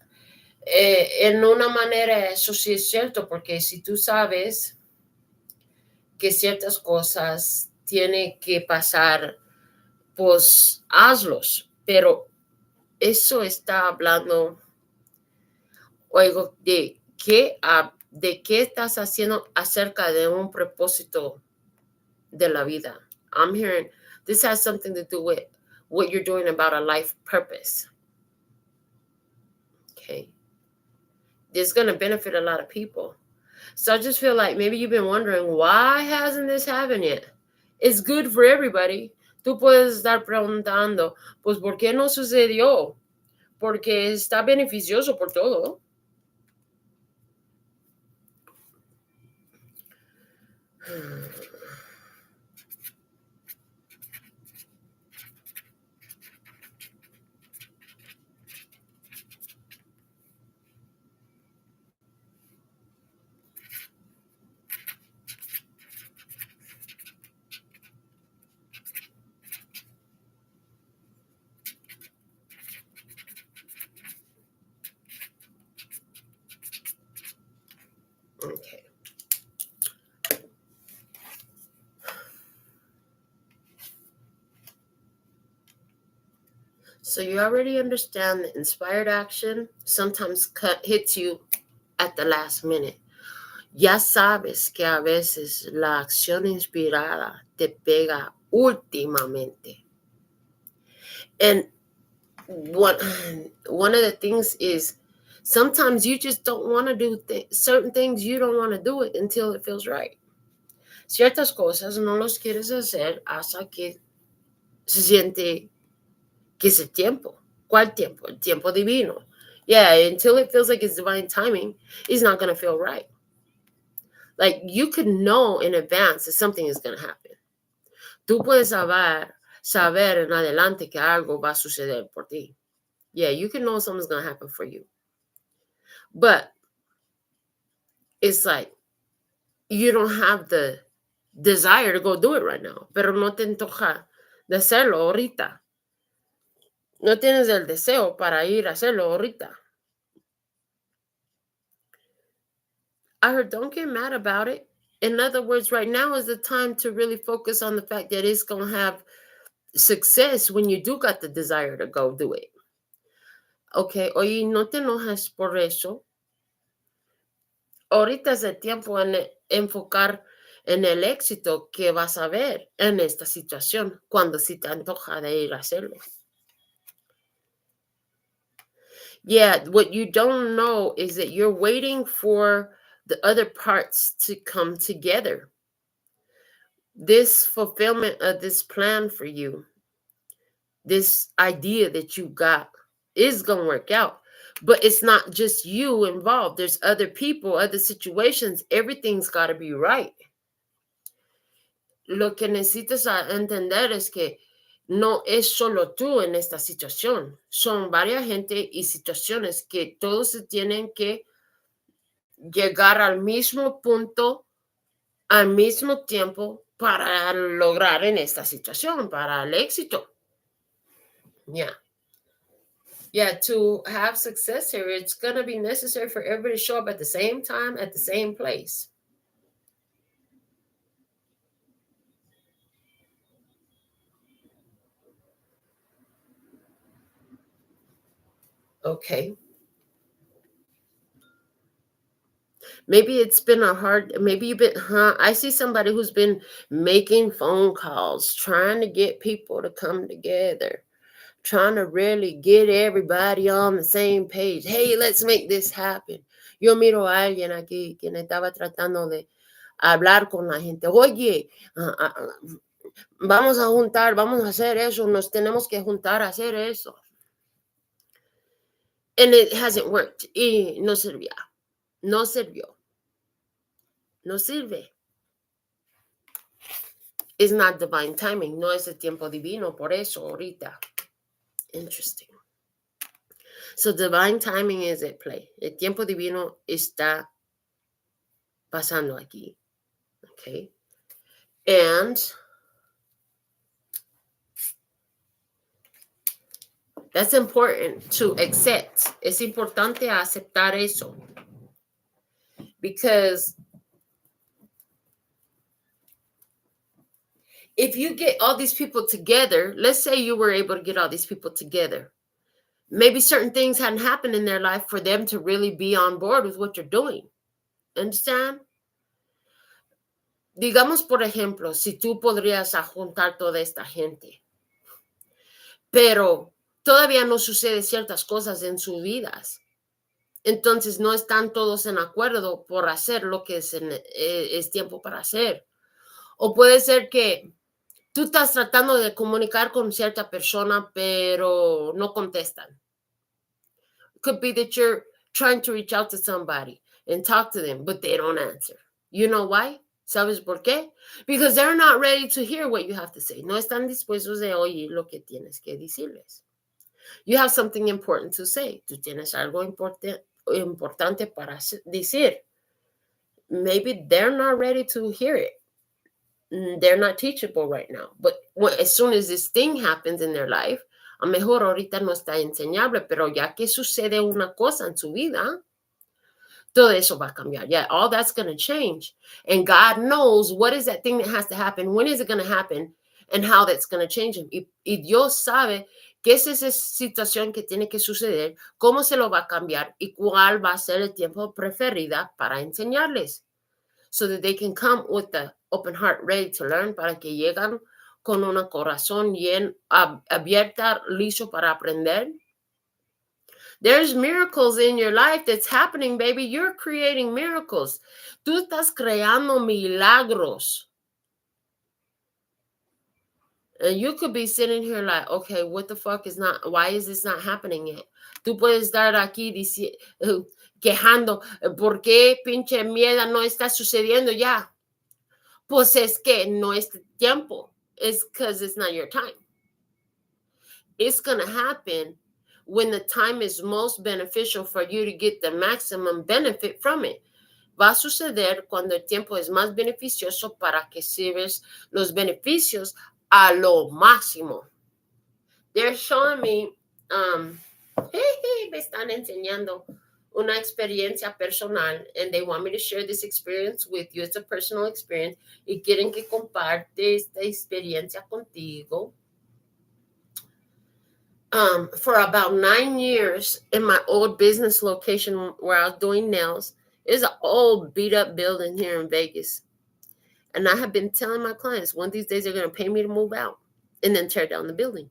En una manera, eso sí es cierto, porque si tú sabes que ciertas cosas tienen que pasar, pues hazlos. Pero eso está hablando, oigo, de qué estás haciendo acerca de un propósito de la vida. I'm hearing this has something to do with what you're doing about a life purpose. Okay. This is going to benefit a lot of people. So I just feel like maybe you've been wondering, why hasn't this happened yet? It's good for everybody. Tú puedes estar preguntando, pues, ¿por qué no sucedió? Porque está beneficioso por todo. Okay. So you already understand that inspired action sometimes hits you at the last minute. Ya sabes que a veces la acción inspirada te pega últimamente. And one of the things is sometimes you just don't want to do certain things. You don't want to do it until it feels right. Ciertas cosas no los quieres hacer hasta que se siente que es el tiempo. ¿Cuál tiempo? El tiempo divino. Yeah, until it feels like it's divine timing, it's not going to feel right. Like you could know in advance that something is going to happen. Tú puedes saber en adelante que algo va a suceder por ti. Yeah, you can know something's going to happen for you. But it's like you don't have the desire to go do it right now. Pero no te antoja de hacerlo ahorita. No tienes el deseo para ir a hacerlo ahorita. I heard, don't get mad about it. In other words, right now is the time to really focus on the fact that it's going to have success when you do got the desire to go do it. Okay, oye, no te enojes por eso. Ahorita es el tiempo en enfocar en el éxito que vas a ver en esta situación cuando sí te antoja de ir a hacerlo. Yeah, what you don't know is that you're waiting for the other parts to come together. This fulfillment of this plan for you, this idea that you got is going to work out. But it's not just you involved. There's other people, other situations. Everything's got to be right. Lo que necesitas entender es que no es solo tú en esta situación. Son varias gente y situaciones que todos se tienen que llegar al mismo punto, al mismo tiempo para lograr en esta situación, para el éxito. Yeah. Yeah, to have success here, it's going to be necessary for everybody to show up at the same time, at the same place. Okay. Maybe it's been maybe you've been, I see somebody who's been making phone calls, trying to get people to come together, trying to really get everybody on the same page. Hey, let's make this happen. Yo miro a alguien aquí quien estaba tratando de hablar con la gente. Oye, vamos a juntar, vamos a hacer eso, nos tenemos que juntar a hacer eso. And it hasn't worked. Y no sirvió. No sirvió. No sirve. It's not divine timing. No es el tiempo divino. Por eso ahorita. Interesting. So divine timing is at play. El tiempo divino está pasando aquí. Okay. And that's important to accept. Es importante aceptar eso. Because if you get all these people together, let's say you were able to get all these people together. Maybe certain things hadn't happened in their life for them to really be on board with what you're doing. Understand? Digamos, por ejemplo, si tú podrías juntar toda esta gente, pero todavía no sucede ciertas cosas en sus vidas. Entonces no están todos en acuerdo por hacer lo que es tiempo para hacer. O puede ser que tú estás tratando de comunicar con cierta persona, pero no contestan. Could be that you're trying to reach out to somebody and talk to them, but they don't answer. You know why? ¿Sabes por qué? Because they're not ready to hear what you have to say. No están dispuestos de oír lo que tienes que decirles. You have something important to say. Tú tienes algo importante para decir. Maybe they're not ready to hear it. They're not teachable right now. But as soon as this thing happens in their life, a mejor ahorita no está enseñable, pero ya que sucede una cosa en su vida, todo eso va a cambiar. Yeah, all that's going to change. And God knows what is that thing that has to happen, when is it going to happen, and how that's going to change him. Y Dios sabe qué es esa situación que tiene que suceder, cómo se lo va a cambiar y cuál va a ser el tiempo preferido para enseñarles. So that they can come with the open heart, ready to learn, para que llegan con un corazón bien abierta, listo para aprender. There's miracles in your life that's happening, baby. You're creating miracles. Tú estás creando milagros. And you could be sitting here like, okay, what the fuck why is this not happening yet? Tú puedes estar aquí quejando, ¿por qué pinche mierda no está sucediendo ya? Pues es que no es tiempo. It's because it's not your time. It's going to happen when the time is most beneficial for you to get the maximum benefit from it. Va a suceder cuando el tiempo es más beneficioso para que sirves los beneficios a lo máximo. They're showing me um, me están enseñando una experiencia personal, and they want me to share this experience with you. It's a personal experience, y quieren que comparte esta experiencia contigo. For about 9 years in my old business location where I was doing nails, it's an old beat up building here in Vegas. And I have been telling my clients, one of these days they're going to pay me to move out and then tear down the building.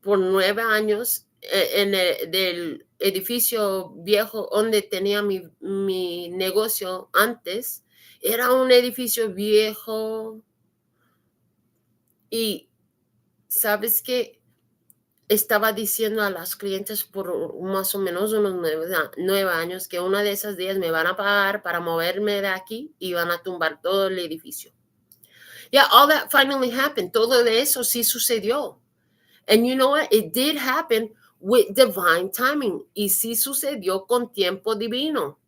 Por 9 años en del edificio viejo donde tenía mi negocio antes, era un edificio viejo. Y sabes que estaba diciendo a las clientes por más o menos unos 9 años que una de esas días me van a pagar para moverme de aquí y van a tumbar todo el edificio. Yeah, all that finally happened. Todo de eso sí sucedió. And you know what? It did happen with divine timing. Y sí sucedió con tiempo divino.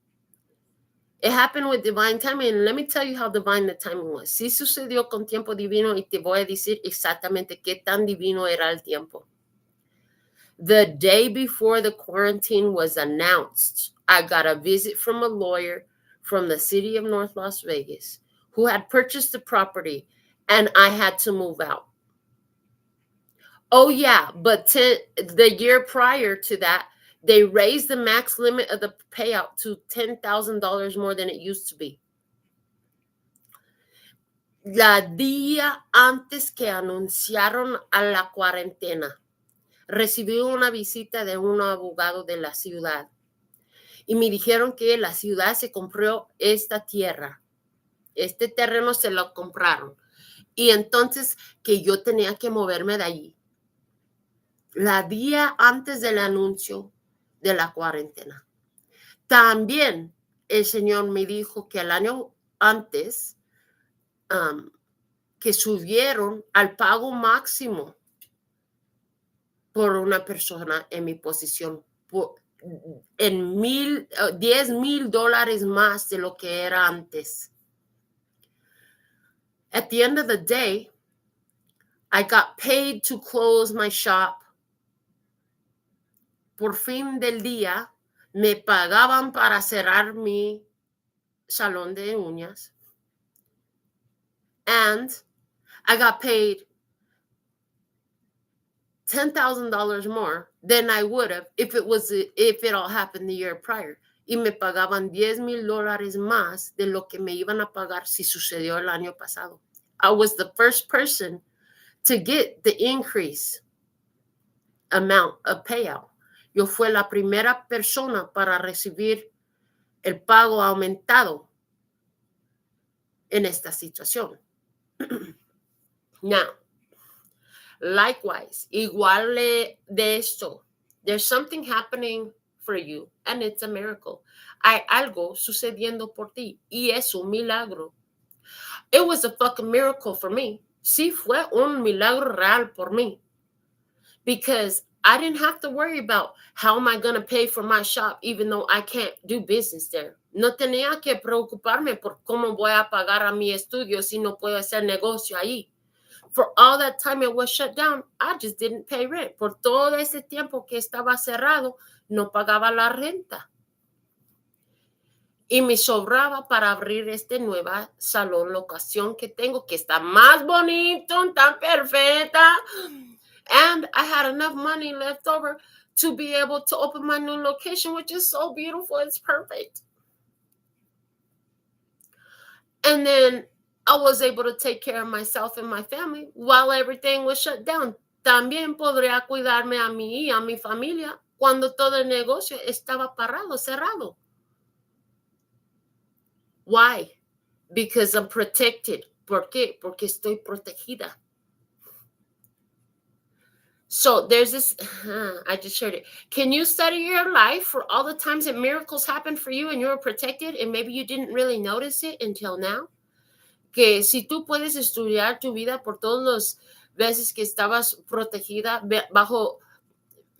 It happened with divine timing. And let me tell you how divine the timing was. Sí sucedió con tiempo divino, y te voy a decir exactamente qué tan divino era el tiempo. The day before the quarantine was announced, I got a visit from a lawyer from the city of North Las Vegas who had purchased the property, and I had to move out. Oh, yeah, but the year prior to that, they raised the max limit of the payout to $10,000 more than it used to be. La día antes que anunciaron a la cuarentena, recibí una visita de un abogado de la ciudad y me dijeron que la ciudad se compró esta tierra. Este terreno se lo compraron. Y entonces que yo tenía que moverme de allí. La día antes del anuncio de la cuarentena. También el Señor me dijo que el año antes que subieron al pago máximo por una persona en mi posición en $10,000 más de lo que era antes. At the end of the day, I got paid to close my shop. Por fin del día, me pagaban para cerrar mi salón de uñas. And I got paid $10,000 more than I would have if it all happened the year prior. Y me pagaban $10,000 más de lo que me iban a pagar si sucedió el año pasado. I was the first person to get the increase amount of payout. Yo fui la primera persona para recibir el pago aumentado en esta situación. Now, likewise, igual de esto, there's something happening for you, and it's a miracle. Hay algo sucediendo por ti, y es un milagro. It was a fucking miracle for me. Sí, fue un milagro real por mí. Because I didn't have to worry about how am I going to pay for my shop, even though I can't do business there. No tenía que preocuparme por cómo voy a pagar a mi estudio si no puedo hacer negocio ahí. For all that time it was shut down, I just didn't pay rent. Por todo ese tiempo que estaba cerrado, no pagaba la renta. Y me sobraba para abrir este nueva salón, locación que tengo, que está más bonito, tan perfecta. And I had enough money left over to be able to open my new location, which is so beautiful. It's perfect. And then I was able to take care of myself and my family while everything was shut down. También podría cuidarme a mí y a mi familia cuando todo el negocio estaba parado, cerrado. Why? Because I'm protected. ¿Por qué? Porque estoy protegida. So there's this, I just shared it. Can you study your life for all the times that miracles happened for you and you were protected and maybe you didn't really notice it until now? Que si tú puedes estudiar tu vida por todas las veces que estabas protegida bajo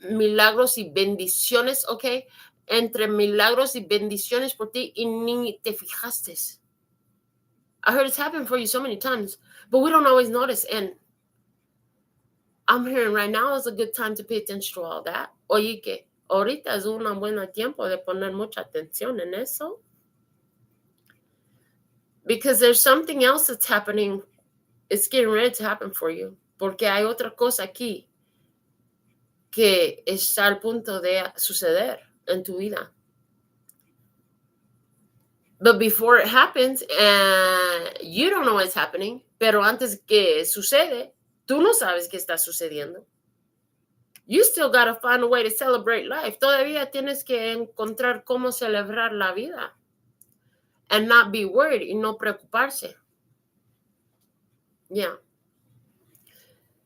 milagros y bendiciones, ¿ok? Entre milagros y bendiciones por ti y ni te fijaste. I heard it's happened for you so many times, but we don't always notice. And I'm hearing right now is a good time to pay attention to all that. Oye, que ahorita es un buen tiempo de poner mucha atención en eso. Because there's something else that's happening. It's getting ready to happen for you. Porque hay otra cosa aquí que está al punto de suceder en tu vida. But before it happens, you don't know what's happening, pero antes que sucede, tú no sabes qué está sucediendo. You still got to find a way to celebrate life. Todavía tienes que encontrar cómo celebrar la vida. And not be worried y no preocuparse. Yeah.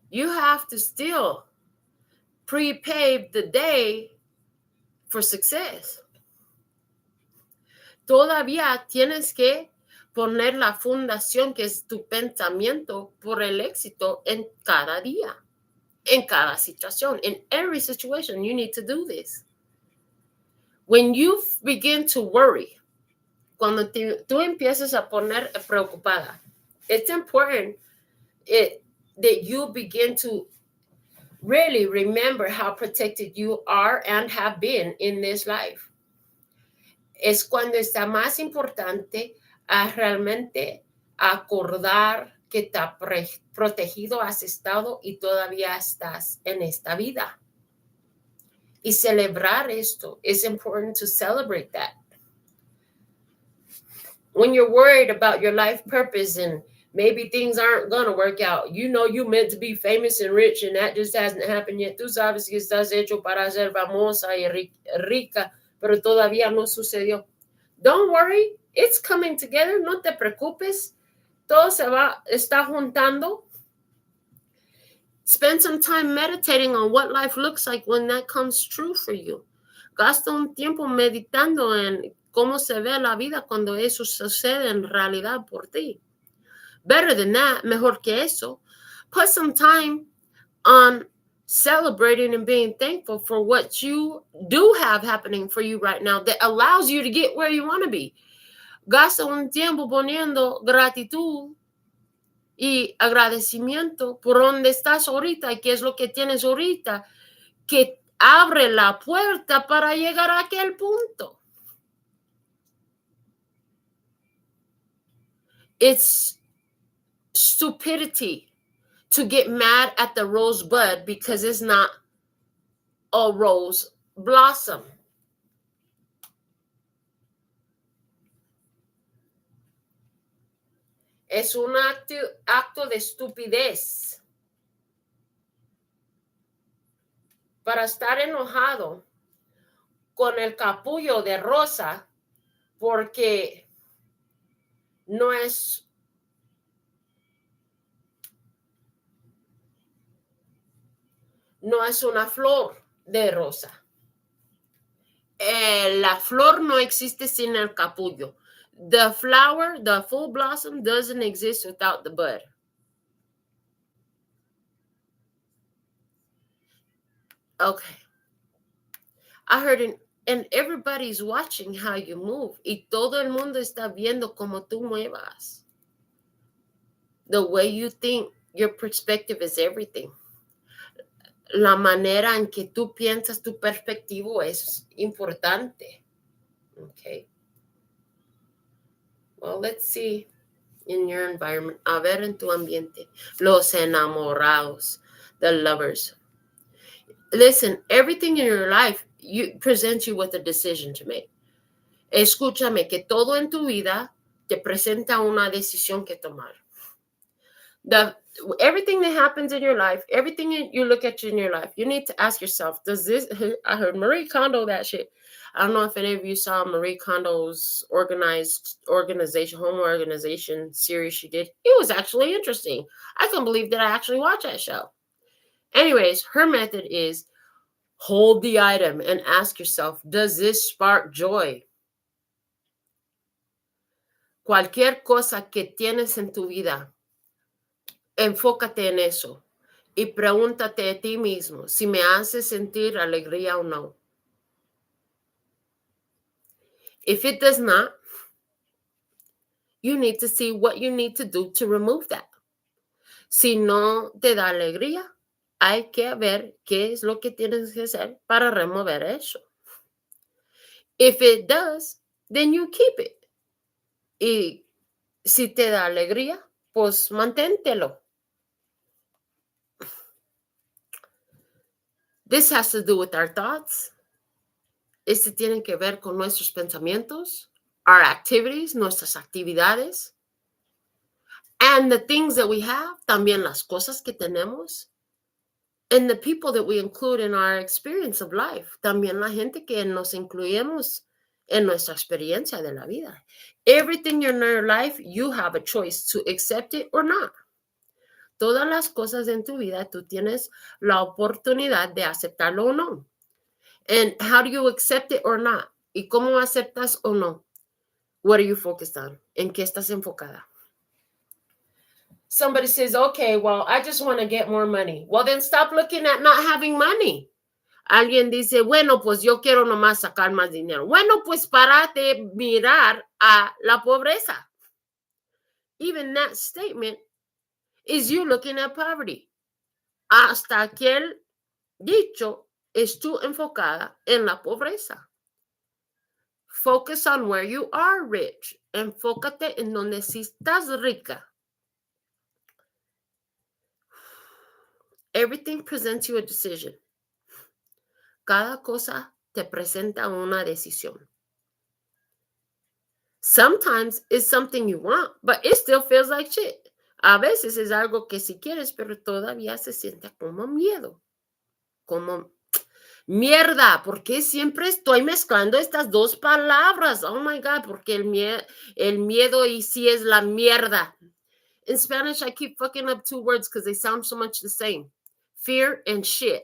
You have to still prepave the day for success. Todavía tienes que poner la fundación que es tu pensamiento por el éxito en cada día, en cada situación. In every situation, you need to do this. When you begin to worry, cuando tú empiezas a poner preocupada, it's important that you begin to really remember how protected you are and have been in this life. Es cuando está más importante a realmente acordar que tan protegido has estado y todavía estás en esta vida. Y celebrar esto. It's important to celebrate that. When you're worried about your life purpose and maybe things aren't going to work out, you know you're meant to be famous and rich and that just hasn't happened yet. Tú sabes que estás hecho para ser famosa y rica, pero todavía no sucedió. Don't worry, it's coming together. No te preocupes. Todo se está juntando. Spend some time meditating on what life looks like when that comes true for you. Gasta un tiempo meditando en cómo se ve la vida cuando eso sucede en realidad por ti. Better than that, mejor que eso, put some time on celebrating and being thankful for what you do have happening for you right now that allows you to get where you want to be. Gasta un tiempo poniendo gratitud y agradecimiento por donde estás ahorita y qué es lo que tienes ahorita que abre la puerta para llegar a aquel punto. It's stupidity to get mad at the rosebud because it's not a rose blossom. Es un acto de estupidez para estar enojado con el capullo de rosa porque no es una flor de rosa. La flor no existe sin el capullo. The flower, the full blossom, doesn't exist without the bud. Okay. I heard and everybody's watching how you move. Y todo el mundo está viendo cómo tú muevas. The way you think, your perspective is everything. La manera en que tú piensas, tu perspectivo es importante. Okay. Well, let's see in your environment. A ver en tu ambiente. Los enamorados, the lovers. Listen, everything in your life presents you with a decision to make. Escúchame que todo en tu vida te presenta una decisión que tomar. Everything that happens in your life, everything you look at in your life, you need to ask yourself, does this, I heard Marie Kondo that shit. I don't know if any of you saw Marie Kondo's home organization series she did. It was actually interesting. I can't believe that I actually watched that show. Anyways, her method is hold the item and ask yourself, does this spark joy? Cualquier cosa que tienes en tu vida, enfócate en eso y pregúntate a ti mismo si me hace sentir alegría o no. If it does not, you need to see what you need to do to remove that. Si no te da alegría, hay que ver qué es lo que tienes que hacer para remover eso. If it does, then you keep it. Y si te da alegría, pues manténtelo. This has to do with our thoughts. Este tiene que ver con nuestros pensamientos, our activities, nuestras actividades, and the things that we have, también las cosas que tenemos, and the people that we include in our experience of life, también la gente que nos incluimos en nuestra experiencia de la vida. Everything in your life, you have a choice to accept it or not. Todas las cosas en tu vida, tú tienes la oportunidad de aceptarlo o no. And how do you accept it or not? ¿Y cómo aceptas o no? What are you focused on? ¿En qué estás enfocada? Somebody says, okay, well, I just want to get more money. Well, then stop looking at not having money. Alguien dice, bueno, pues yo quiero nomás sacar más dinero. Bueno, pues párate mirar a la pobreza. Even that statement is you looking at poverty. Hasta aquel dicho es tú enfocada en la pobreza. Focus on where you are rich. Enfócate en donde sí estás rica. Everything presents you a decision. Cada cosa te presenta una decisión. Sometimes it's something you want, but it still feels like shit. A veces es algo que sí quieres, pero todavía se siente como miedo. Como mierda. ¿Por qué siempre estoy mezclando estas dos palabras? Oh my God, porque el miedo y sí es la mierda. In Spanish, I keep fucking up two words because they sound so much the same. Fear and shit.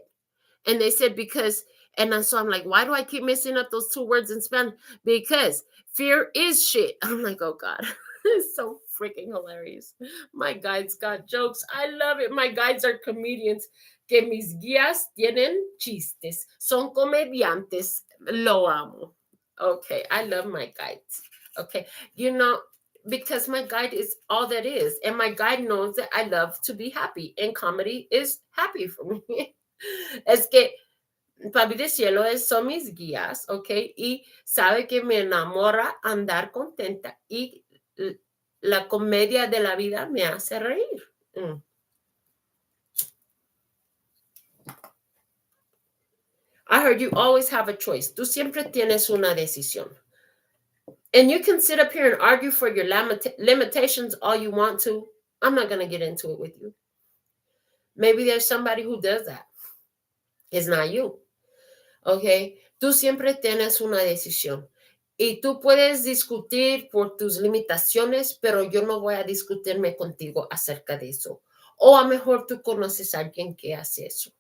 And they said because, and so I'm like, why do I keep messing up those two words in Spanish? Because fear is shit. I'm like, oh God, it's so freaking hilarious. My guides got jokes. I love it. My guides are comedians. Que mis guías tienen chistes. Son comediantes. Lo amo. Okay, I love my guides. Okay, you know, because my guide is all that is. And my guide knows that I love to be happy. And comedy is happy for me. Es que Papi de Cielo son mis guías, ¿ok? Y sabe que me enamora andar contenta y la comedia de la vida me hace reír. I heard you always have a choice. Tú siempre tienes una decisión. And you can sit up here and argue for your limitations all you want to. I'm not going to get into it with you. Maybe there's somebody who does that. It's not you. Okay, tú siempre tienes una decisión y tú puedes discutir por tus limitaciones, pero yo no voy a discutirme contigo acerca de eso. O a lo mejor tú conoces a alguien que hace eso.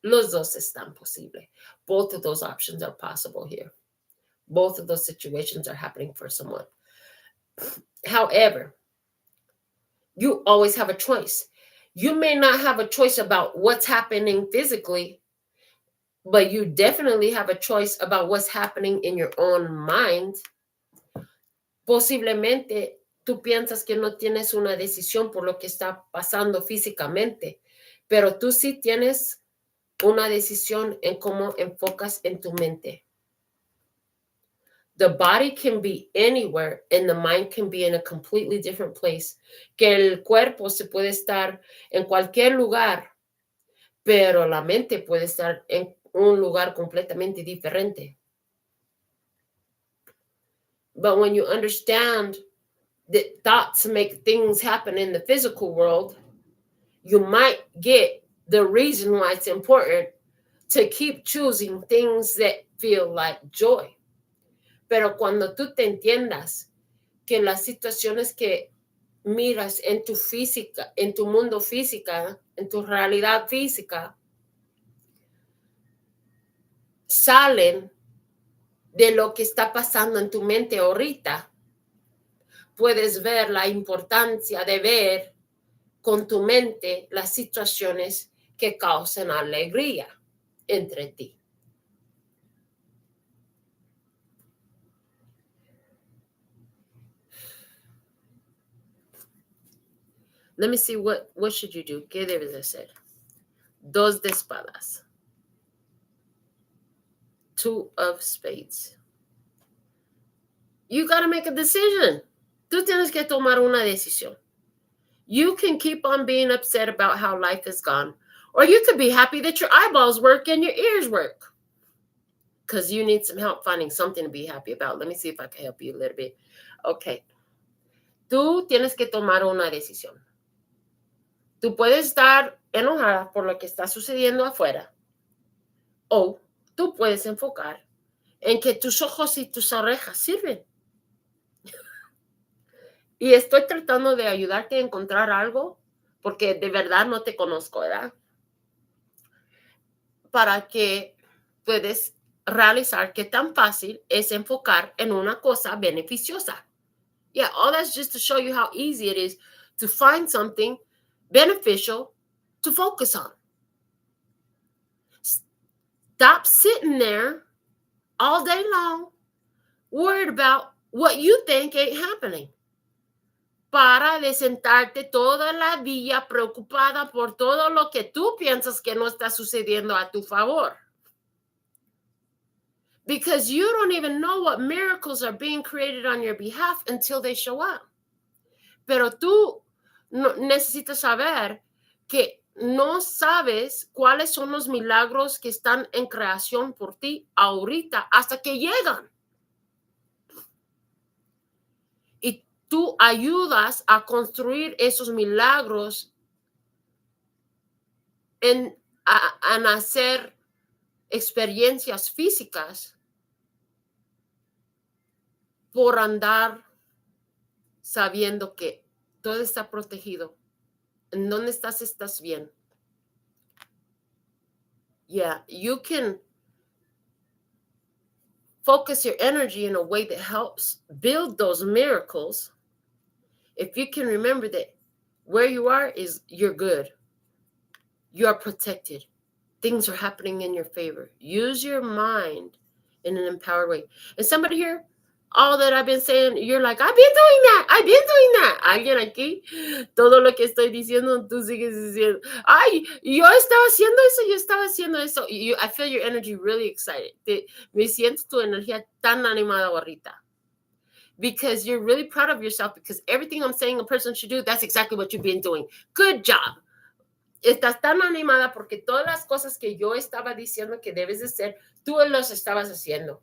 Los dos están posibles. Both of those options are possible here. Both of those situations are happening for someone. However, you always have a choice. You may not have a choice about what's happening physically, but you definitely have a choice about what's happening in your own mind. Posiblemente tú piensas que no tienes una decisión por lo que está pasando físicamente, pero tú sí tienes una decisión en cómo enfocas en tu mente. The body can be anywhere and the mind can be in a completely different place. Que el cuerpo se puede estar en cualquier lugar, pero la mente puede estar en un lugar completamente diferente. But when you understand that thoughts make things happen in the physical world, you might get the reason why it's important to keep choosing things that feel like joy. Pero cuando tú te entiendas que las situaciones que miras en tu física, en tu mundo física, en tu realidad física, salen de lo que está pasando en tu mente ahorita, puedes ver la importancia de ver con tu mente las situaciones que causan alegría entre ti. Let me see what should you do. ¿Qué debes hacer? 2 de espadas. 2 of spades. You got to make a decision. Tú tienes que tomar una decisión. You can keep on being upset about how life has gone, or you could be happy that your eyeballs work and your ears work, because you need some help finding something to be happy about. Let me see if I can help you a little bit. Okay. Tú tienes que tomar una decisión. Tú puedes estar enojada por lo que está sucediendo afuera, o tú puedes enfocar en que tus ojos y tus orejas sirven. Y estoy tratando de ayudarte a encontrar algo, porque de verdad no te conozco, ¿verdad? Para que puedes realizar qué tan fácil es enfocar en una cosa beneficiosa. Yeah, all that's just to show you how easy it is to find something beneficial to focus on. Stop sitting there all day long worried about what you think ain't happening. Para de sentarte toda la vida preocupada por todo lo que tú piensas que no está sucediendo a tu favor. Because you don't even know what miracles are being created on your behalf until they show up. Pero tú necesitas saber que no sabes cuáles son los milagros que están en creación por ti ahorita hasta que llegan. Y tú ayudas a construir esos milagros a hacer experiencias físicas por andar sabiendo que todo está protegido. En donde estás bien. Yeah, you can focus your energy in a way that helps build those miracles. If you can remember that where you are is you're good. You are protected. Things are happening in your favor. Use your mind in an empowered way. And somebody here, all that I've been saying, you're like, I've been doing that. I've been doing that. Alguien aquí, todo lo que estoy diciendo, tú sigues diciendo, ay, yo estaba haciendo eso. I feel your energy really excited. Me siento tu energía tan animada ahorita. Because you're really proud of yourself, because everything I'm saying a person should do, that's exactly what you've been doing. Good job. Estás tan animada porque todas las cosas que yo estaba diciendo que debes de hacer, tú los estabas haciendo.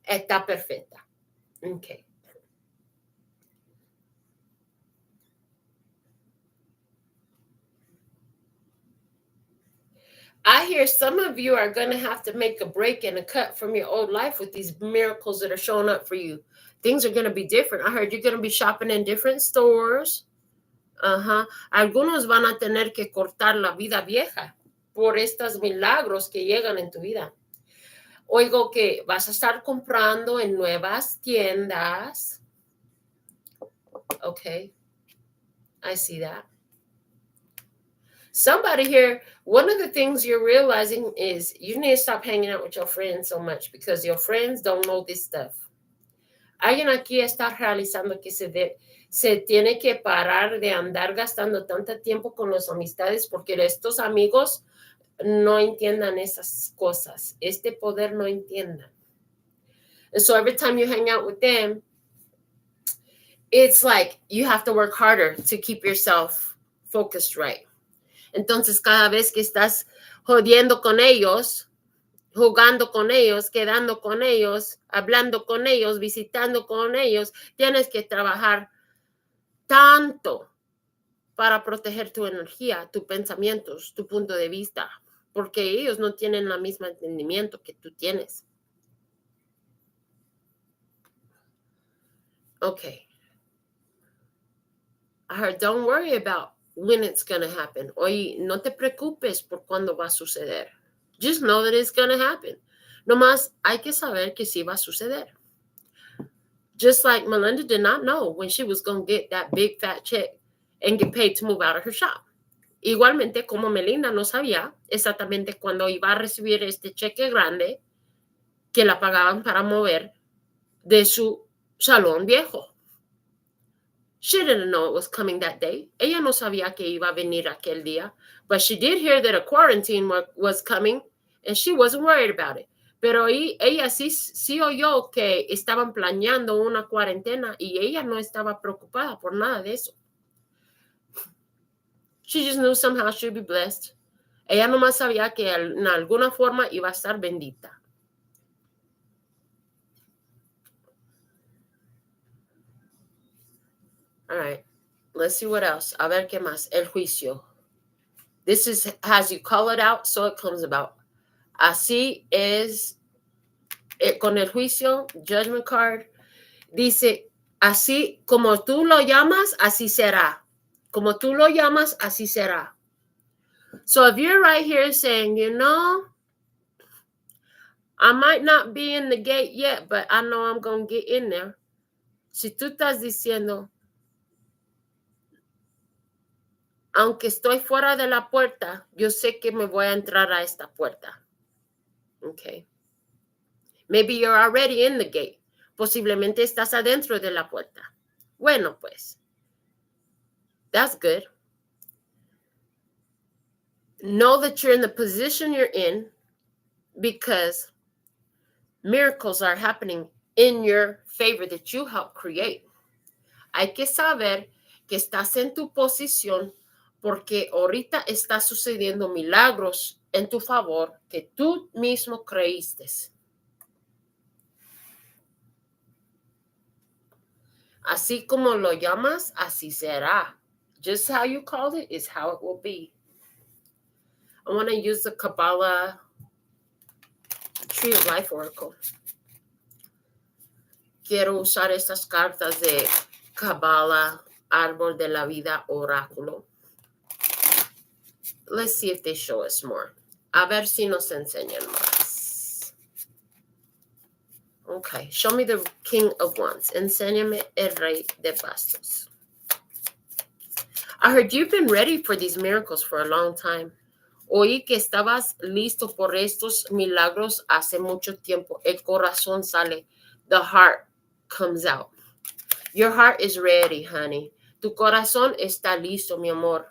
Está perfecta. Okay. I hear some of you are going to have to make a break and a cut from your old life with these miracles that are showing up for you. Things are going to be different. I heard you're going to be shopping in different stores. Algunos van a tener que cortar la vida vieja por estos milagros que llegan en tu vida. Oigo que vas a estar comprando en nuevas tiendas. Okay, I see that. Somebody here, one of the things you're realizing is you need to stop hanging out with your friends so much because your friends don't know this stuff. Alguien aquí está realizando que se tiene que parar de andar gastando tanto tiempo con las amistades porque estos amigos no entiendan esas cosas. Este poder no entiendan. And so every time you hang out with them, it's like you have to work harder to keep yourself focused right. Entonces, cada vez que estás jodiendo con ellos, jugando con ellos, quedando con ellos, hablando con ellos, visitando con ellos, tienes que trabajar tanto para proteger tu energía, tus pensamientos, tu punto de vista, porque ellos no tienen el mismo entendimiento que tú tienes. Okay. I heard, don't worry about when it's going to happen. Oye, no te preocupes por cuándo va a suceder. Just know that it's going to happen. Nomás hay que saber que sí va a suceder. Just like Melinda did not know when she was going to get that big fat check and get paid to move out of her shop. Igualmente, como Melinda no sabía exactamente cuándo iba a recibir este cheque grande que la pagaban para mover de su salón viejo. She didn't know it was coming that day. Ella no sabía que iba a venir aquel día. But she did hear that a quarantine was coming, and she wasn't worried about it. Pero ella sí oyó que estaban planeando una cuarentena y ella no estaba preocupada por nada de eso. She just knew somehow she'd be blessed. Ella nomás sabía que en alguna forma iba a estar bendita. All right. Let's see what else. A ver qué más. El juicio. This is as you call it out, so it comes about. Así es con el juicio, judgment card. Dice, así como tú lo llamas, así será. Como tú lo llamas, así será. So if you're right here saying, I might not be in the gate yet, but I know I'm going to get in there. Si tú estás diciendo, aunque estoy fuera de la puerta, yo sé que me voy a entrar a esta puerta. Okay. Maybe you're already in the gate. Posiblemente estás adentro de la puerta. Bueno, pues. That's good. Know that you're in the position you're in because miracles are happening in your favor that you help create. Hay que saber que estás en tu posición porque ahorita está sucediendo milagros en tu favor que tú mismo creíste. Así como lo llamas, así será. Just how you called it is how it will be. I want to use the Kabbalah Tree of Life Oracle. Quiero usar estas cartas de Kabbalah Árbol de la Vida Oráculo. Let's see if they show us more. A ver si nos enseñan más. Okay, show me the King of Wands. Enséñame el Rey de Bastos. I heard you've been ready for these miracles for a long time. Oí que estabas listo por estos milagros hace mucho tiempo. El corazón sale. The heart comes out. Your heart is ready, honey. Tu corazón está listo, mi amor.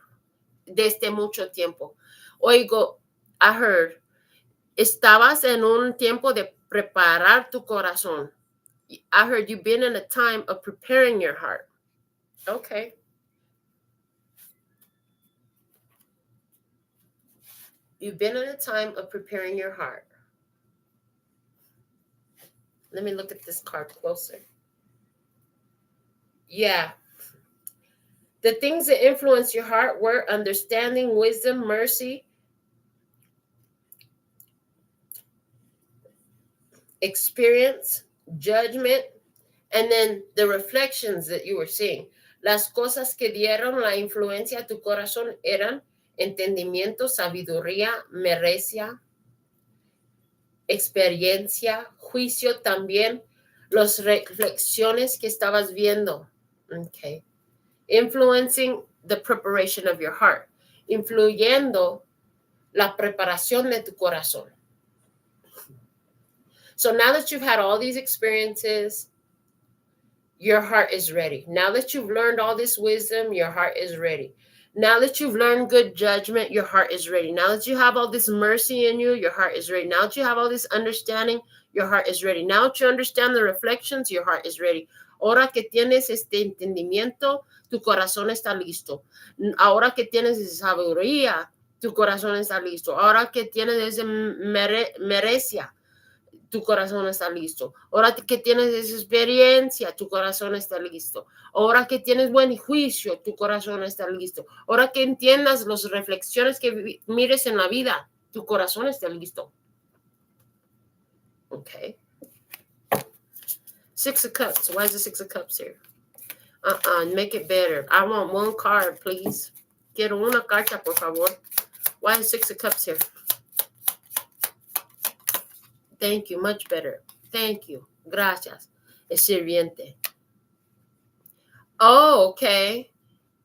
Desde mucho tiempo. Oigo, I heard, estabas en un tiempo de preparar tu corazón. I heard you've been in a time of preparing your heart. Okay. You've been in a time of preparing your heart. Let me look at this card closer. Yeah. The things that influence your heart were understanding, wisdom, mercy, experience, judgment, and then the reflections that you were seeing. Las cosas que dieron la influencia a tu corazón eran entendimiento, sabiduría, merecía, experiencia, juicio también, las reflexiones que estabas viendo. Okay. Influencing the preparation of your heart. Influyendo la preparación de tu corazón. So now that you've had all these experiences, your heart is ready. Now that you've learned all this wisdom, your heart is ready. Now that you've learned good judgment, your heart is ready. Now that you have all this mercy in you, your heart is ready. Now that you have all this understanding, your heart is ready. Now that you understand the reflections, your heart is ready. Ahora que tienes este entendimiento, tu corazón está listo. Ahora que tienes esa sabiduría, tu corazón está listo. Ahora que tienes esa merecía, tu corazón está listo. Ahora que tienes esa experiencia, tu corazón está listo. Ahora que tienes buen juicio, tu corazón está listo. Ahora que entiendas las reflexiones que mires en la vida, tu corazón está listo. Okay. Six of Cups. Why is the Six of Cups here? Make it better. I want one card, please. Quiero una carta, por favor. Why is Six of Cups here? Thank you. Much better. Thank you. Gracias. El sirviente. Oh, okay.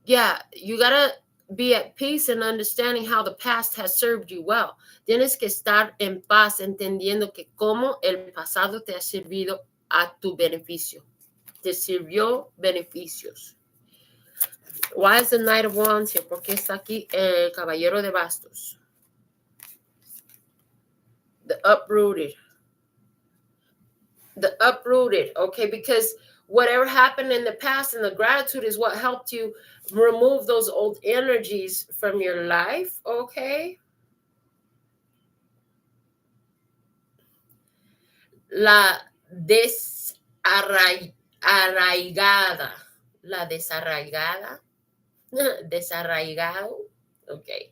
Yeah, you gotta be at peace and understanding how the past has served you well. Tienes que estar en paz entendiendo que cómo el pasado te ha servido a tu beneficio. Te sirvió beneficios. Why is the Knight of Wands here? ¿Por qué está aquí el Caballero de Bastos? The uprooted. The uprooted, okay? Because whatever happened in the past and the gratitude is what helped you remove those old energies from your life, okay? La desarraigada. La desarraigada. Desarraigado. Okay.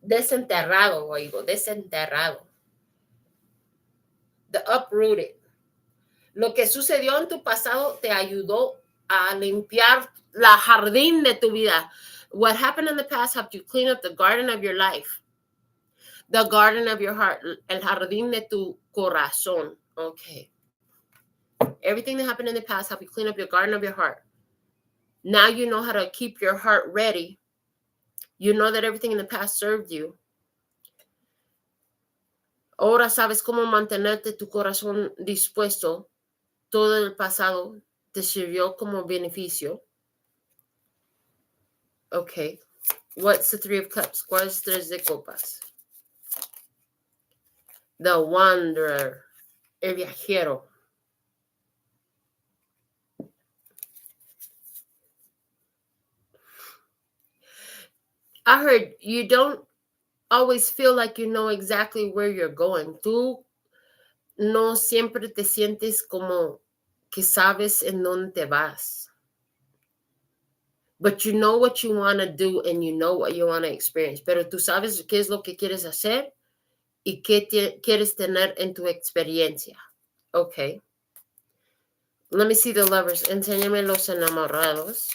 Desenterrado, oigo, desenterrado. The uprooted. Lo que sucedió en tu pasado te ayudó a limpiar la jardín de tu vida. What happened in the past helped you clean up the garden of your life. The garden of your heart. El jardín de tu corazón. Okay. Everything that happened in the past helped you clean up your garden of your heart. Now you know how to keep your heart ready. You know that everything in the past served you. Ahora sabes cómo mantenerte tu corazón dispuesto. Todo el pasado te sirvió como beneficio. Okay. What's the Three of Cups? ¿Cuál es Tres de Copas? The Wanderer. El viajero. I heard you don't always feel like you know exactly where you're going. Tú no siempre te sientes como que sabes en dónde te vas. But you know what you want to do and you know what you want to experience. Pero tú sabes qué es lo que quieres hacer y qué quieres tener en tu experiencia. Okay. Let me see the lovers. Enséñame los enamorados.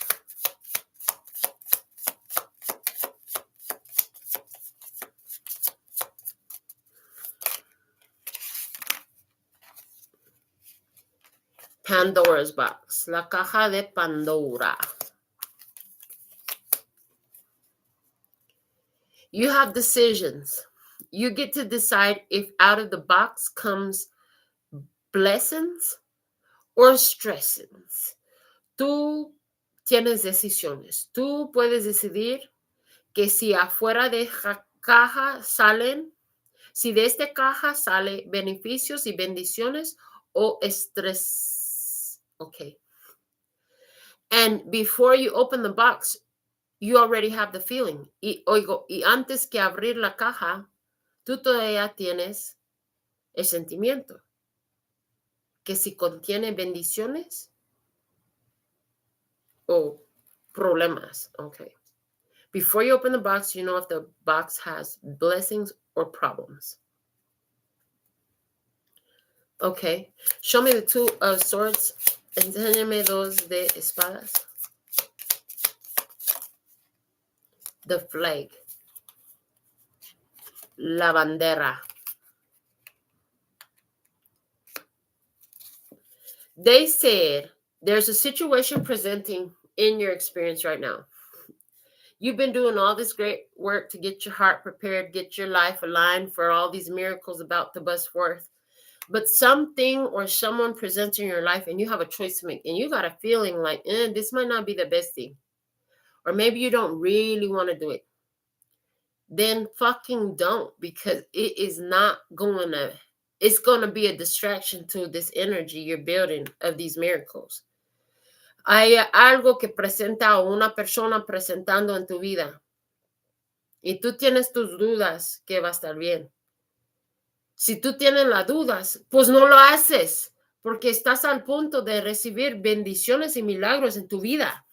Pandora's box. La caja de Pandora. You have decisions. You get to decide if out of the box comes blessings or stressings. Tú tienes decisiones. Tú puedes decidir que si afuera de caja salen, si de esta caja sale beneficios y bendiciones o estrés. Okay. And before you open the box, you already have the feeling. Y antes que abrir la caja, tú todavía tienes el sentimiento que si contiene bendiciones o problemas. Okay. Before you open the box, you know if the box has blessings or problems. Okay. Show me the Two of Swords. Enséñame dos de espadas. The flag. La bandera. They said there's a situation presenting in your experience right now. You've been doing all this great work to get your heart prepared, get your life aligned for all these miracles about to bust forth. But something or someone presents in your life and you have a choice to make. And you got a feeling like, this might not be the best thing. Or maybe you don't really want to do it. Then fucking don't, because it is not going to, it's going to be a distraction to this energy you're building of these miracles. Hay algo que presenta o una persona presentando en tu vida. Y tú tienes tus dudas que va a estar bien. Si tú tienes las dudas, pues no lo haces, porque estás al punto de recibir bendiciones y milagros en tu vida.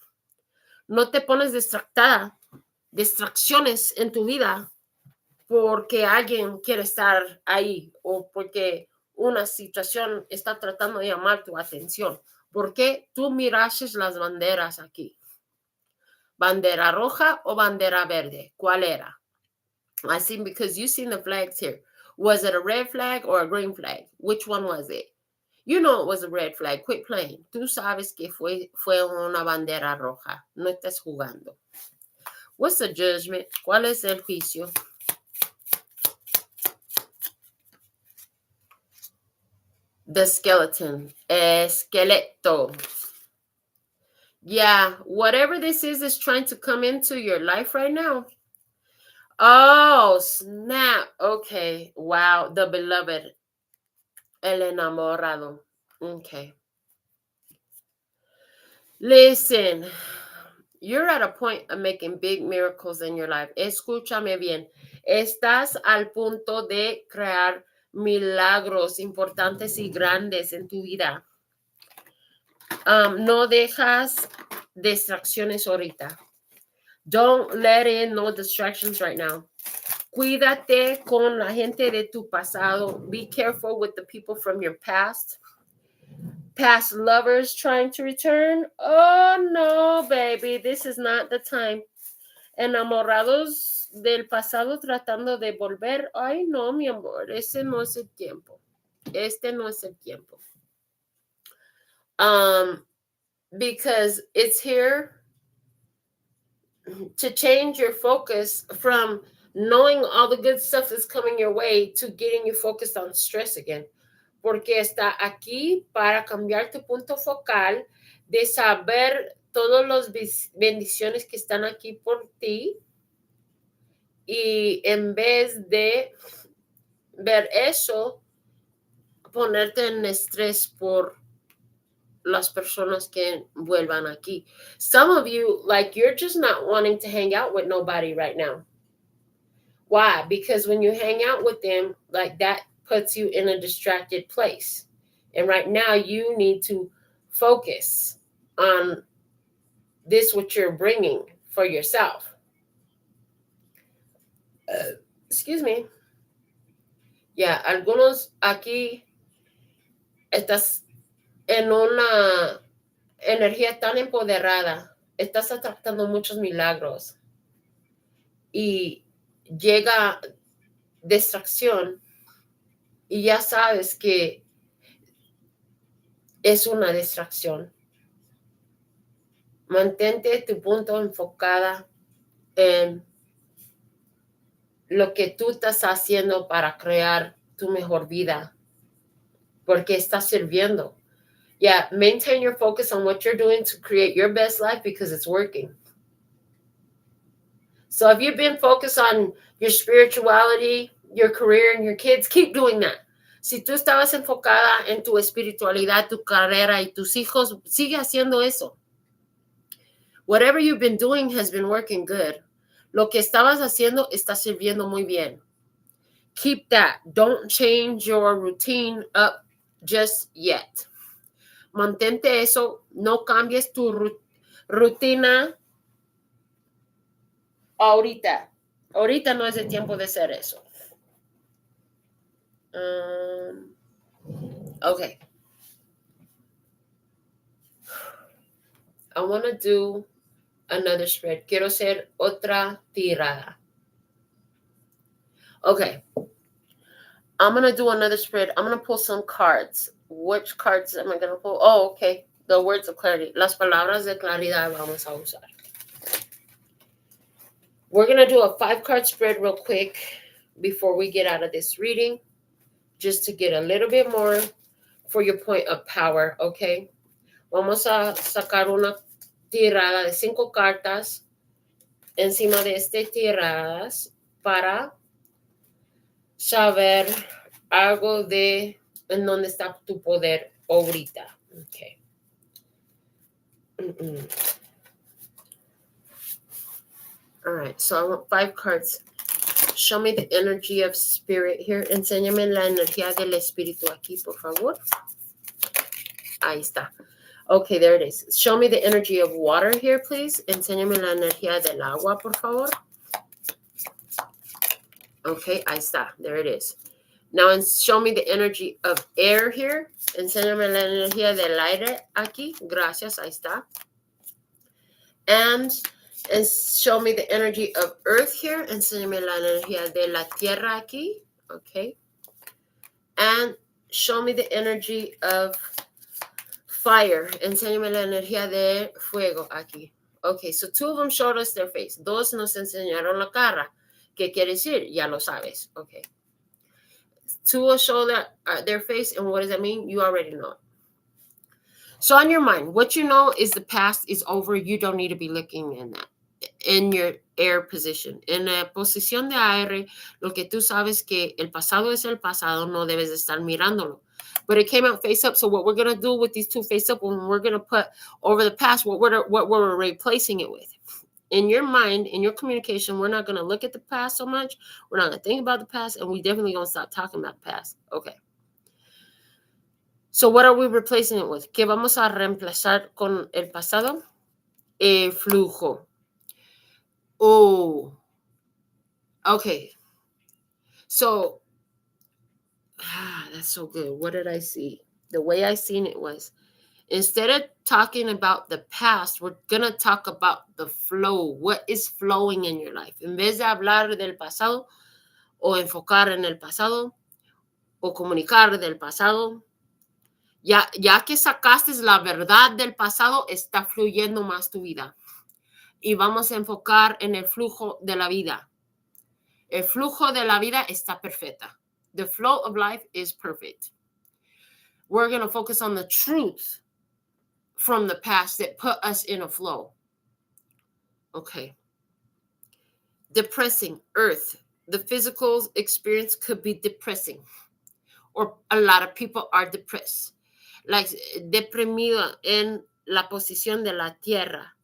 No te pones distracciones en tu vida porque alguien quiere estar ahí o porque una situación está tratando de llamar tu atención. ¿Por qué tú miraste las banderas aquí? ¿Bandera roja o bandera verde? ¿Cuál era? I see, because you seen the flags here. Was it a red flag or a green flag? Which one was it? You know it was a red flag. Quit playing. Tú sabes que fue una bandera roja. No estás jugando. What's the judgment? ¿Cuál es el juicio? The skeleton. Esqueleto. Yeah, whatever this is trying to come into your life right now. Oh, snap. Okay. Wow. The beloved. El enamorado. Okay. Listen, you're at a point of making big miracles in your life. Escúchame bien. Estás al punto de crear milagros importantes y grandes en tu vida. No dejas distracciones ahorita. Don't let in no distractions right now. Cuídate con la gente de tu pasado. Be careful with the people from your past. Past lovers trying to return. Oh no, baby, this is not the time. Enamorados del pasado tratando de volver. Ay no, mi amor, ese no es el tiempo. Este no es el tiempo. Because it's here to change your focus from knowing all the good stuff is coming your way to getting you focused on stress again. Porque está aquí para cambiar tu punto focal de saber todas las bendiciones que están aquí por ti y en vez de ver eso, ponerte en estrés por las personas que vuelvan aquí. Some of you, like, you're just not wanting to hang out with nobody right now. Why? Because when you hang out with them, like, that puts you in a distracted place. And right now you need to focus on this, what you're bringing for yourself. Excuse me. Yeah, algunos aquí estás en una energía tan empoderada, estás atractando muchos milagros y llega distracción y ya sabes que es una distracción. Mantente tu punto enfocada en lo que tú estás haciendo para crear tu mejor vida, porque estás sirviendo. Yeah, maintain your focus on what you're doing to create your best life because it's working. So if you've been focused on your spirituality, your career, and your kids, keep doing that. Si tú estabas enfocada en tu espiritualidad, tu carrera y tus hijos, sigue haciendo eso. Whatever you've been doing has been working good. Lo que estabas haciendo está sirviendo muy bien. Keep that. Don't change your routine up just yet. Mantente eso. No cambies tu rutina ahorita. Ahorita no es el tiempo de hacer eso. Okay. I want to do another spread. Quiero hacer otra tirada. Okay. I'm going to do another spread. I'm going to pull some cards. Which cards am I going to pull? Oh, okay. The words of clarity. Las palabras de claridad vamos a usar. We're going to do a 5-card spread real quick before we get out of this reading, just to get a little bit more for your point of power, okay? Vamos a sacar una tirada de 5 cartas encima de estas tiradas para saber algo de en dónde está tu poder ahorita. Okay. All right, so I want 5 cards. Show me the energy of spirit here. Enséñame la energía del espíritu aquí, por favor. Ahí está. Okay, there it is. Show me the energy of water here, please. Enséñame la energía del agua, por favor. Okay, ahí está. There it is. Now show me the energy of air here. Enséñame la energía del aire aquí. Gracias, ahí está. And show me the energy of earth here. Enséñame la energía de la tierra aquí. Okay. And show me the energy of fire. Enséñame la energía de fuego aquí. Okay, so 2 of them showed us their face. 2 nos enseñaron la cara. ¿Qué quiere decir? Ya lo sabes. Okay. 2 will show their face, and what does that mean? You already know. So on your mind, what you know is the past is over. You don't need to be looking in that. In your air position. En la posición de aire, lo que tú sabes que el pasado es el pasado, no debes de estar mirándolo. But it came out face up. So what we're going to do with these two face up, when we're going to put over the past, what we're replacing it with. In your mind, in your communication, we're not going to look at the past so much. We're not going to think about the past, and we definitely going to stop talking about the past. Okay. So what are we replacing it with? ¿Qué vamos a reemplazar con el pasado? El flujo. Oh, okay. So, that's so good. What did I see? The way I seen it was, instead of talking about the past, we're going to talk about the flow. What is flowing in your life? En vez de hablar del pasado o enfocar en el pasado o comunicar del pasado, ya que sacaste la verdad del pasado, está fluyendo más tu vida. Y vamos a enfocar en el flujo de la vida. El flujo de la vida está perfecta. The flow of life is perfect. We're going to focus on the truth from the past that put us in a flow. Okay. Depressing, earth. The physical experience could be depressing. Or a lot of people are depressed. Like deprimido en la posición de la tierra,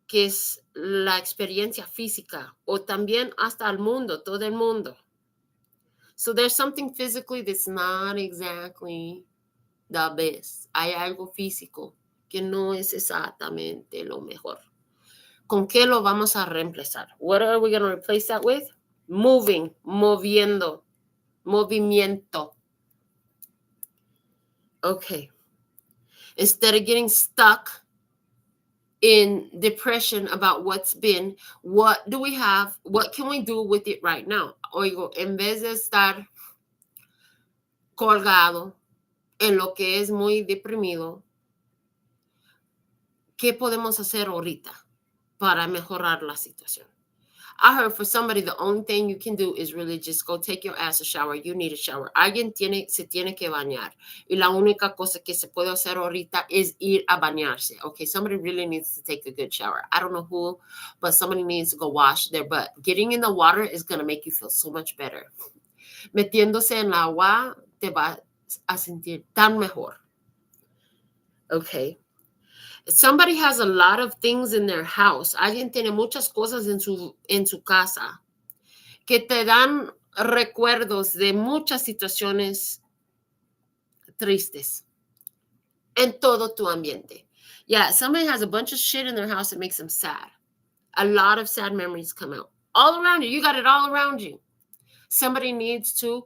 que es la experiencia física, o también hasta el mundo, todo el mundo. So there's something physically that's not exactly the best. Hay algo físico que no es exactamente lo mejor. ¿Con qué lo vamos a reemplazar? What are we going to replace that with? Moving, moviendo, movimiento. Okay. Instead of getting stuck in depression about what's been, what do we have? What can we do with it right now? Oigo, en vez de estar colgado en lo que es muy deprimido, ¿qué podemos hacer ahorita para mejorar la situación? I heard for somebody, the only thing you can do is really just go take your ass a shower. You need a shower. Alguien se tiene que bañar. Y la única cosa que se puede hacer ahorita es ir a bañarse. Okay, somebody really needs to take a good shower. I don't know who, but somebody needs to go wash their butt. Getting in the water is going to make you feel so much better. Metiéndose en la agua te va a sentir tan mejor. Okay. Somebody has a lot of things in their house. Alguien tiene muchas cosas en su casa que te dan recuerdos de muchas situaciones tristes en todo tu ambiente. Yeah, somebody has a bunch of shit in their house that makes them sad. A lot of sad memories come out. All around you. You got it all around you. Somebody needs to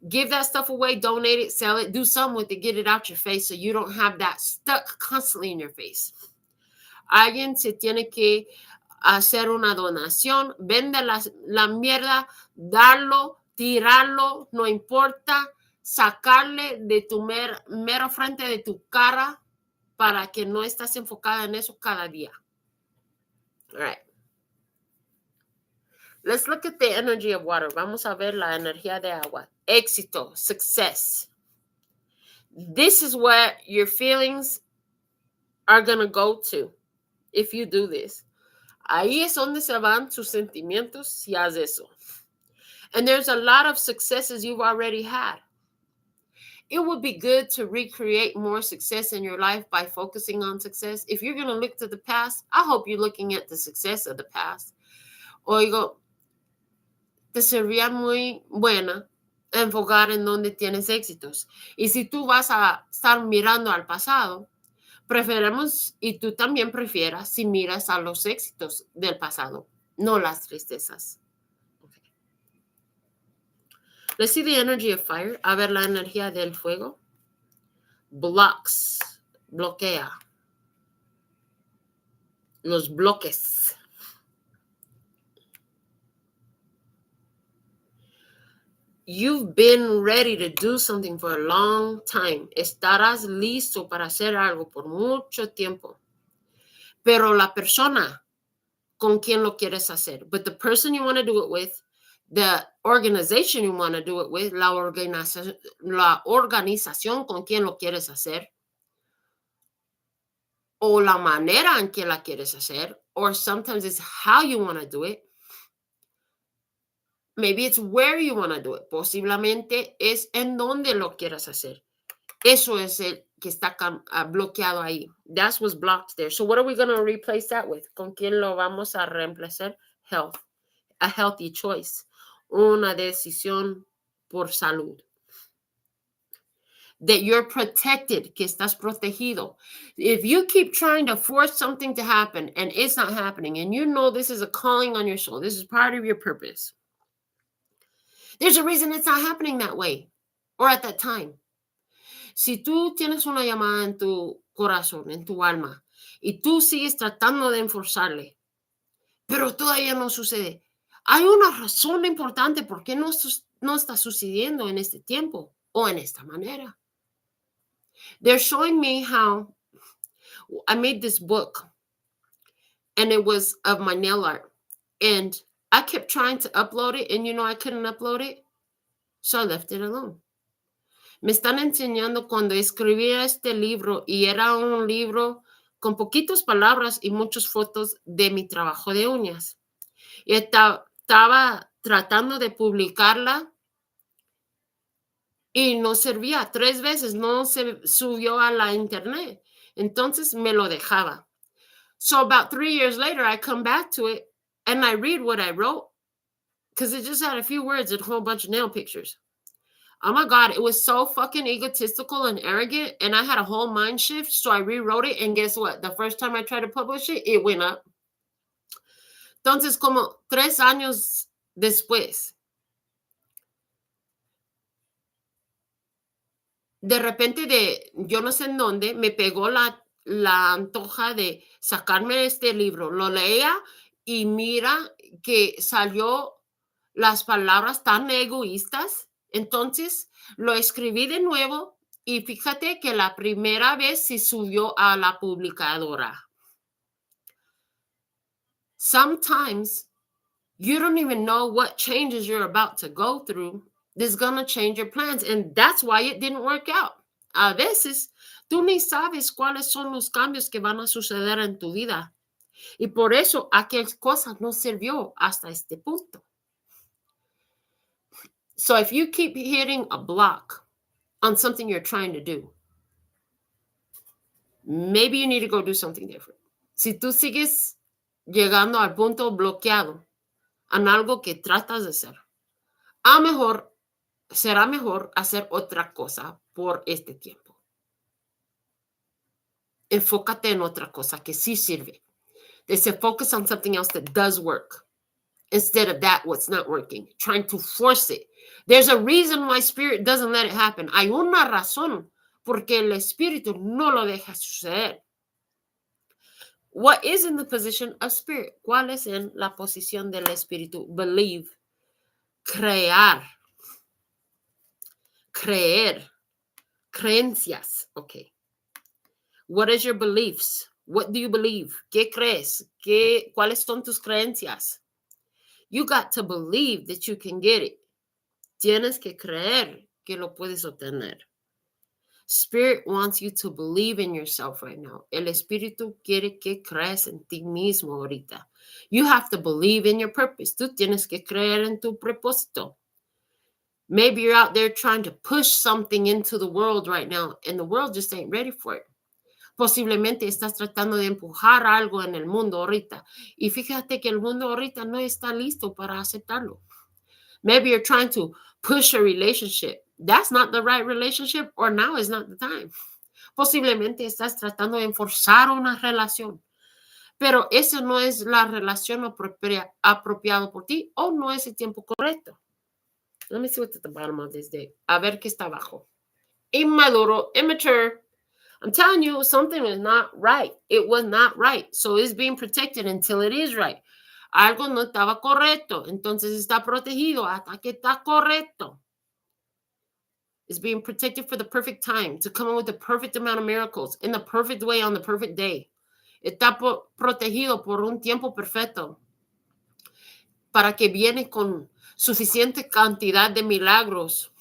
give that stuff away, donate it, sell it, do something with it, get it out your face so you don't have that stuck constantly in your face. Alguien se tiene que hacer una donación, vende la mierda, darlo, tirarlo, no importa, sacarle de tu mero frente de tu cara para que no estés enfocada en eso cada día. All right. Let's look at the energy of water. Vamos a ver la energía de agua. Éxito, success. This is where your feelings are going to go to if you do this. Ahí es donde se van tus sentimientos si haces eso. And there's a lot of successes you've already had. It would be good to recreate more success in your life by focusing on success. If you're going to look to the past, I hope you're looking at the success of the past. Oigo, te sería muy buena enfocar en donde tienes éxitos. Y si tú vas a estar mirando al pasado, preferemos, y tú también prefieras, si miras a los éxitos del pasado, no las tristezas. Okay. Let's see the energy of fire. A ver la energía del fuego. Blocks. Bloquea. Los bloques. You've been ready to do something for a long time. Estarás listo para hacer algo por mucho tiempo. Pero la persona con quien lo quieres hacer, but the person you want to do it with, the organization you want to do it with, la organización con quien lo quieres hacer, o la manera en que la quieres hacer, or sometimes it's how you want to do it. Maybe it's where you want to do it. Posiblemente es en donde lo quieras hacer. Eso es el que está bloqueado ahí. That's what's blocked there. So what are we going to replace that with? ¿Con quién lo vamos a reemplazar? Health. A healthy choice. Una decisión por salud. That you're protected, que estás protegido. If you keep trying to force something to happen and it's not happening, and you know this is a calling on your soul, this is part of your purpose, there's a reason it's not happening that way or at that time. Si tú tienes una llamada en tu corazón, en tu alma, y tú sigues tratando de enforzarle, pero todavía no sucede, hay una razón importante por qué no está sucediendo en este tiempo o en esta manera. They're showing me how I made this book, and it was of my nail art, and I kept trying to upload it, and I couldn't upload it, so I left it alone. Me están enseñando cuando escribí este libro, y era un libro con poquitas palabras y muchas fotos de mi trabajo de uñas. Y estaba tratando de publicarla y no servía. 3 veces no se subió a la internet. Entonces me lo dejaba. So about 3 years later, I come back to it and I read what I wrote, because it just had a few words and a whole bunch of nail pictures. Oh my God, it was so fucking egotistical and arrogant, and I had a whole mind shift, so I rewrote it, and guess what? The first time I tried to publish it, it went up. Entonces, como 3 años después, de repente, yo no sé en dónde, me pegó la antoja de sacarme este libro. Lo leía y mira que salió las palabras tan egoístas. Entonces, lo escribí de nuevo y fíjate que la primera vez se subió a la publicadora. Sometimes you don't even know what changes you're about to go through that's gonna change your plans, and that's why it didn't work out. A veces tú ni sabes cuáles son los cambios que van a suceder en tu vida, y por eso aquella cosa no sirvió hasta este punto. So if you keep hitting a block on something you're trying to do, maybe you need to go do something different. Si tú sigues llegando al punto bloqueado en algo que tratas de hacer, a lo mejor será mejor hacer otra cosa por este tiempo. Enfócate en otra cosa que sí sirve. They say focus on something else that does work instead of that what's not working, trying to force it. There's a reason why spirit doesn't let it happen. Hay una razón porque el espíritu no lo deja suceder. What is in the position of spirit? ¿Cuál es en la posición del espíritu? Believe. Crear. Creer. Creencias. Okay. What is your beliefs? What do you believe? ¿Qué crees? ¿Cuáles son tus creencias? You got to believe that you can get it. Tienes que creer que lo puedes obtener. Spirit wants you to believe in yourself right now. El espíritu quiere que creas en ti mismo ahorita. You have to believe in your purpose. Tú tienes que creer en tu propósito. Maybe you're out there trying to push something into the world right now, and the world just ain't ready for it. Posiblemente estás tratando de empujar algo en el mundo ahorita, y fíjate que el mundo ahorita no está listo para aceptarlo. Maybe you're trying to push a relationship. That's not the right relationship, or now is not the time. Posiblemente estás tratando de forzar una relación, pero esa no es la relación apropiada por ti, o no es el tiempo correcto. Let me see what's at the bottom of this deck. A ver qué está abajo. Inmaduro, immature. I'm telling you, something is not right. It was not right. So it's being protected until it is right. Algo no estaba correcto. Entonces está protegido hasta que está correcto. It's being protected for the perfect time, to come in with the perfect amount of miracles, in the perfect way, on the perfect day. Está protegido por un tiempo perfecto, para que viene con suficiente cantidad de milagros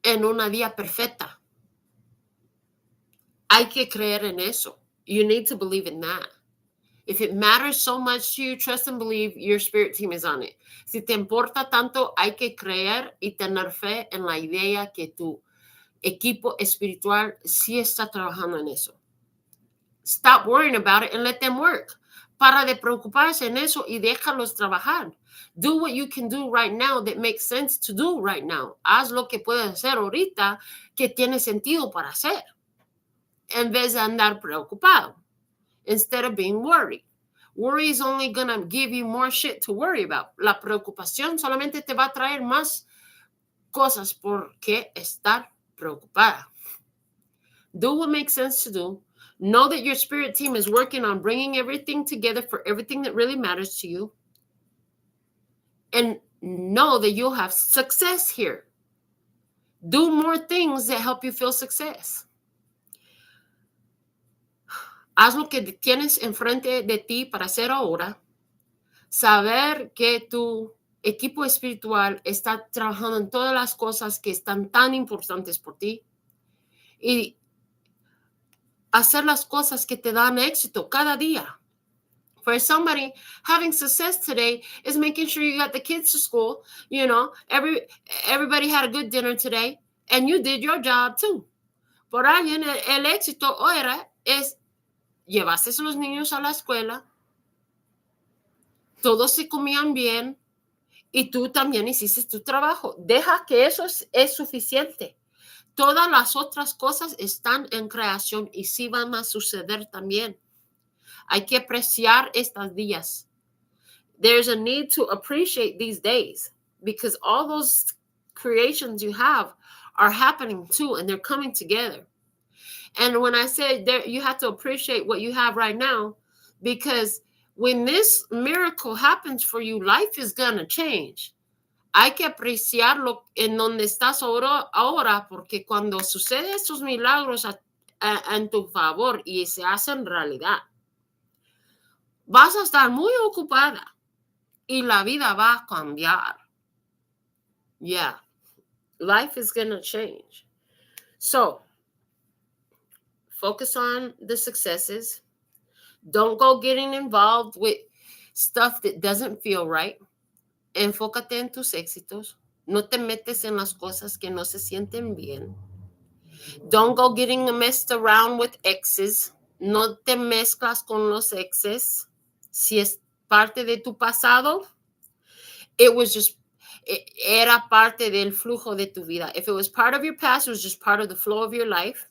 en una día perfecta. Hay que creer en eso. You need to believe in that. If it matters so much to you, trust and believe your spirit team is on it. Si te importa tanto, hay que creer y tener fe en la idea que tu equipo espiritual sí está trabajando en eso. Stop worrying about it and let them work. Para de preocuparse en eso y déjalos trabajar. Do what you can do right now that makes sense to do right now. Haz lo que puedes hacer ahorita que tiene sentido para hacer. En vez de andar preocupado. Instead of being worried. Worry is only going to give you more shit to worry about. La preocupación solamente te va a traer más cosas por qué estar preocupada. Do what makes sense to do. Know that your spirit team is working on bringing everything together for everything that really matters to you. And know that you'll have success here. Do more things that help you feel success. Haz lo que tienes enfrente de ti para hacer ahora. Saber que tu equipo espiritual está trabajando en todas las cosas que están tan importantes por ti. Y hacer las cosas que te dan éxito cada día. For somebody, having success today is making sure you got the kids to school. You know, everybody had a good dinner today, and you did your job too. Por alguien, el éxito ahora es llevaste a los niños a la escuela, todos se comían bien, y tú también hiciste tu trabajo. Deja que eso es suficiente. Todas las otras cosas están en creación y sí van a suceder también. Hay que apreciar estos días. There's a need to appreciate these days because all those creations you have are happening too, and they're coming together. And when I say there, you have to appreciate what you have right now, because when this miracle happens for you, life is going to change. Hay que apreciarlo en donde estás ahora, porque cuando suceden estos milagros en tu favor y se hacen realidad, vas a estar muy ocupada y la vida va a cambiar. Yeah, life is going to change. So, focus on the successes. Don't go getting involved with stuff that doesn't feel right. Enfócate en tus éxitos. No te metes en las cosas que no se sienten bien. Don't go getting messed around with exes. No te mezclas con los exes. Si es parte de tu pasado, era parte del flujo de tu vida. If it was part of your past, it was just part of the flow of your life.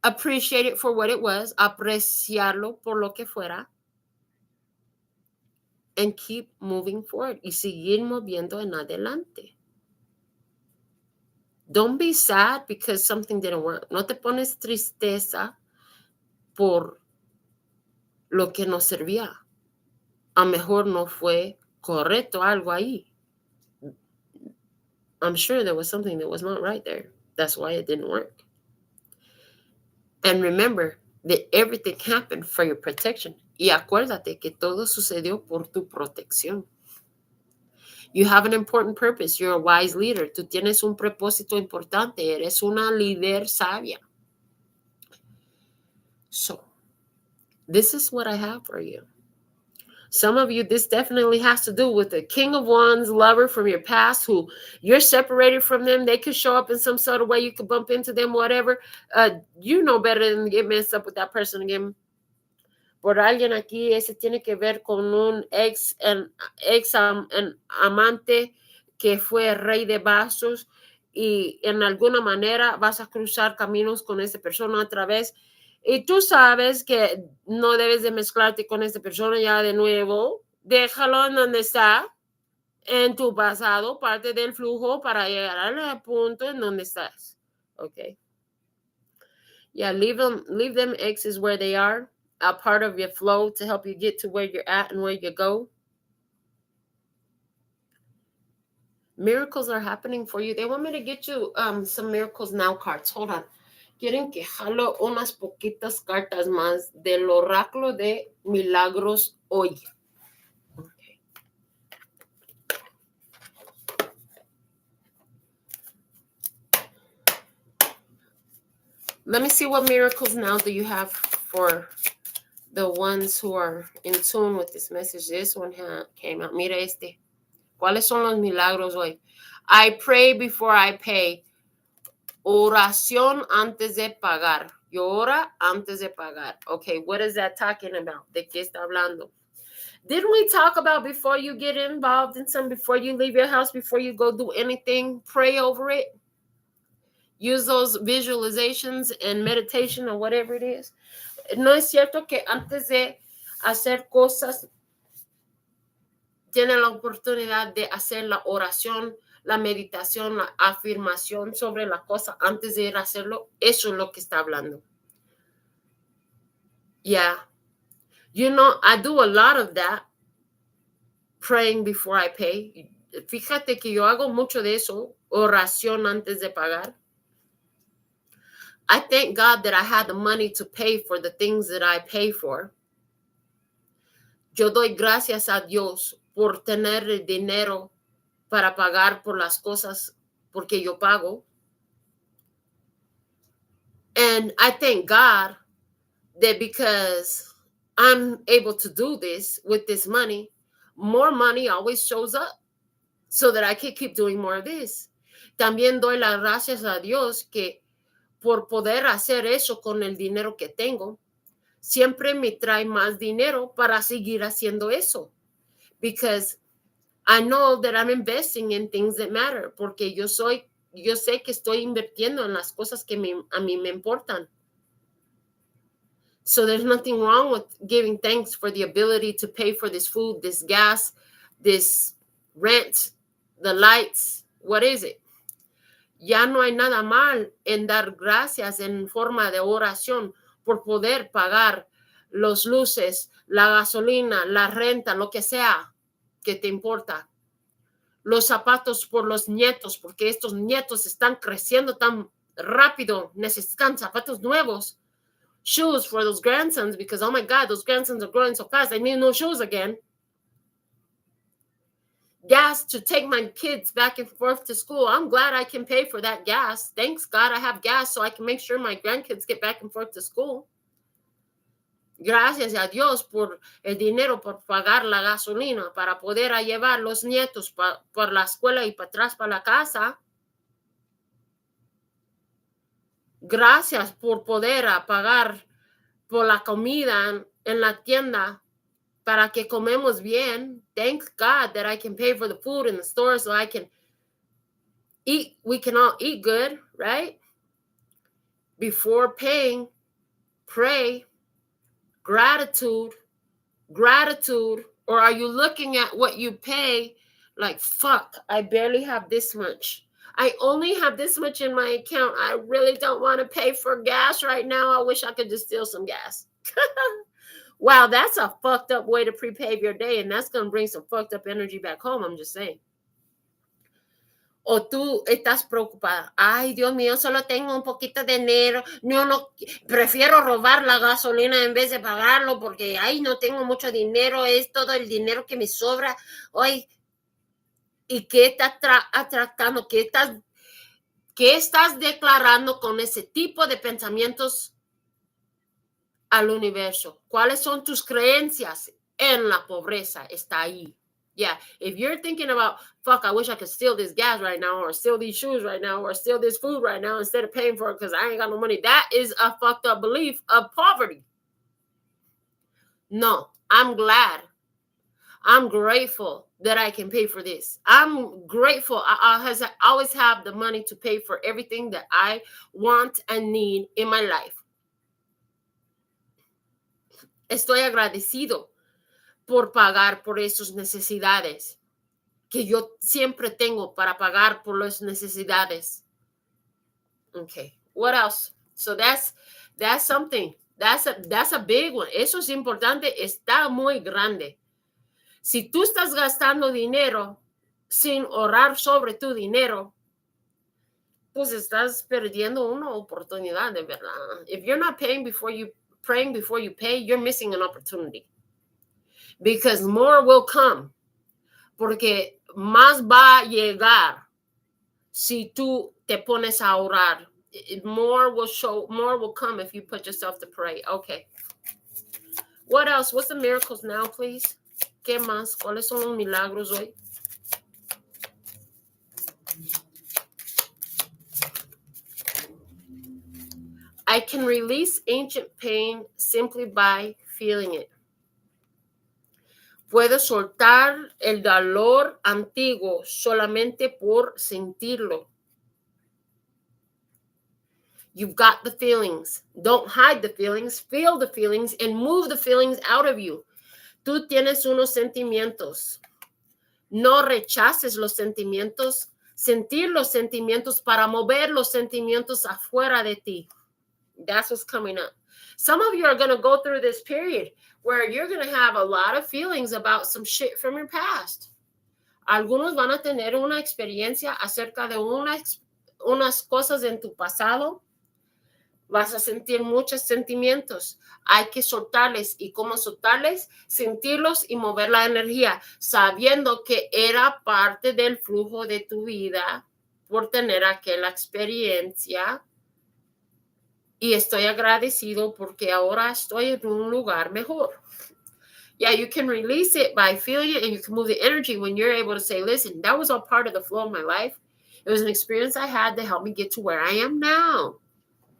Appreciate it for what it was. Apreciarlo por lo que fuera. And keep moving forward. Y seguir moviendo en adelante. Don't be sad because something didn't work. No te pones tristeza por lo que no servía. A mejor no fue correcto algo ahí. I'm sure there was something that was not right there. That's why it didn't work. And remember that everything happened for your protection. Y acuérdate que todo sucedió por tu protección. You have an important purpose. You're a wise leader. Tú tienes un propósito importante. Eres una líder sabia. So, this is what I have for you. Some of you, this definitely has to do with the King of Wands lover from your past who you're separated from them. They could show up in some sort of way. You could bump into them, whatever. You know better than to get messed up with that person again. Por alguien aquí, ese tiene que ver con un ex amante que fue rey de vasos y en alguna manera vas a cruzar caminos con esa persona otra vez. Y tú sabes que no debes de mezclarte con esta persona ya de nuevo. Déjalo en donde está, en tu pasado, parte del flujo para llegar al punto en donde estás. Okay. Yeah, leave them exes where they are, a part of your flow to help you get to where you're at and where you go. Miracles are happening for you. They want me to get you some Miracles Now cards. Hold on. Quieren que jalo unas poquitas cartas más del oráculo de milagros hoy. Okay. Let me see what miracles now do you have for the ones who are in tune with this message. This one came out. Mira este. ¿Cuáles son los milagros hoy? I pray before I pay. Oración antes de pagar. Yo ora antes de pagar. Okay, what is that talking about? ¿De qué está hablando? Didn't we talk about before you get involved in something, before you leave your house, before you go do anything, pray over it? Use those visualizations and meditation or whatever it is. No es cierto que antes de hacer cosas, tiene la oportunidad de hacer la oración, la meditación, la afirmación sobre la cosa antes de ir a hacerlo. Eso es lo que está hablando. Yeah. You know, I do a lot of that, praying before I pay. Fíjate que yo hago mucho de eso, oración antes de pagar. I thank God that I had the money to pay for the things that I pay for. Yo doy gracias a Dios por tener el dinero para pagar por las cosas porque yo pago. And I thank God that because I'm able to do this with this money, more money always shows up so that I can keep doing more of this. También doy las gracias a Dios que por poder hacer eso con el dinero que tengo, siempre me trae más dinero para seguir haciendo eso. Because I know that I'm investing in things that matter. Porque yo sé que estoy invirtiendo en las cosas que a mí me importan. So there's nothing wrong with giving thanks for the ability to pay for this food, this gas, this rent, the lights. What is it? Ya no hay nada mal en dar gracias en forma de oración por poder pagar los luces, la gasolina, la renta, lo que sea que te importa. Los zapatos por los nietos, porque estos nietos están creciendo tan rápido, necesitan zapatos nuevos. Shoes for those grandsons, because, oh my God, those grandsons are growing so fast. I need new shoes again. Gas to take my kids back and forth to school. I'm glad I can pay for that gas. Thanks God I have gas so I can make sure my grandkids get back and forth to school. Gracias a Dios por el dinero, por pagar la gasolina para poder llevar los nietos por la escuela y para atrás para la casa. Gracias por poder pagar por la comida en la tienda para que comemos bien. Thank God that I can pay for the food in the store so I can eat. We can all eat good, right? Before paying, pray, gratitude. Or are you looking at what you pay like, fuck, I barely have this much. I only have this much in my account. I really don't want to pay for gas right now. I wish I could just steal some gas. Wow, that's a fucked up way to prepave your day, and that's going to bring some fucked up energy back home. I'm just saying. O tú estás preocupada. Ay, Dios mío, solo tengo un poquito de dinero. No, prefiero robar la gasolina en vez de pagarlo porque, ay, no tengo mucho dinero. Es todo el dinero que me sobra. Ay, ¿y qué estás atractando? ¿Qué estás declarando con ese tipo de pensamientos al universo? ¿Cuáles son tus creencias en la pobreza? Está ahí. Yeah, if you're thinking about, fuck, I wish I could steal this gas right now, or steal these shoes right now, or steal this food right now instead of paying for it because I ain't got no money, that is a fucked up belief of poverty. No, I'm glad. I'm grateful that I can pay for this. I'm grateful. I always have the money to pay for everything that I want and need in my life. Estoy agradecido por pagar por esas necesidades que yo siempre tengo para pagar por las necesidades. Okay, what else? So that's something. That's a big one. Eso es importante. Está muy grande. Si tú estás gastando dinero sin orar sobre tu dinero, pues estás perdiendo una oportunidad de verdad. If you're not praying before you pay, you're missing an opportunity. Because more will come. Porque más va a llegar si tú te pones a orar more will come if you put yourself to pray. Okay. What else? What's the miracles now, please? ¿Qué más? ¿Cuáles son los milagros hoy? I can release ancient pain simply by feeling it. Puedo soltar el dolor antiguo solamente por sentirlo. You've got the feelings. Don't hide the feelings. Feel the feelings and move the feelings out of you. Tú tienes unos sentimientos. No rechaces los sentimientos. Sentir los sentimientos para mover los sentimientos afuera de ti. That's what's coming up. Some of you are going to go through this period where you're going to have a lot of feelings about some shit from your past. Algunos van a tener una experiencia acerca de unas cosas en tu pasado. Vas a sentir muchos sentimientos. Hay que soltarles. ¿Y cómo soltarles? Sentirlos y mover la energía, sabiendo que era parte del flujo de tu vida por tener aquella experiencia. Y estoy agradecido porque ahora estoy en un lugar mejor. Yeah, you can release it by feeling it, and you can move the energy when you're able to say, listen, that was all part of the flow of my life. It was an experience I had to help me get to where I am now.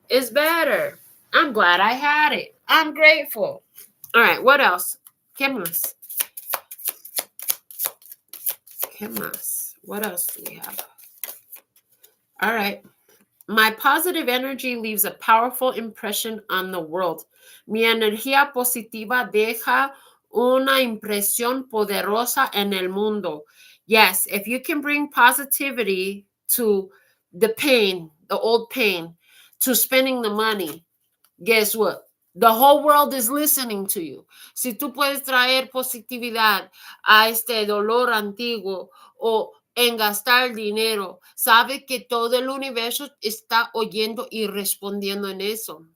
It's better. I'm glad I had it. I'm grateful. All right, what else? ¿Qué más? ¿Qué más? What else do we have? All right. My positive energy leaves a powerful impression on the world. Mi energía positiva deja una impresión poderosa en el mundo. Yes, if you can bring positivity to the pain, the old pain, to spending the money, guess what? The whole world is listening to you. Si tú puedes traer positividad a este dolor antiguo o en gastar dinero, sabe que todo el universo está oyendo y respondiendo en eso.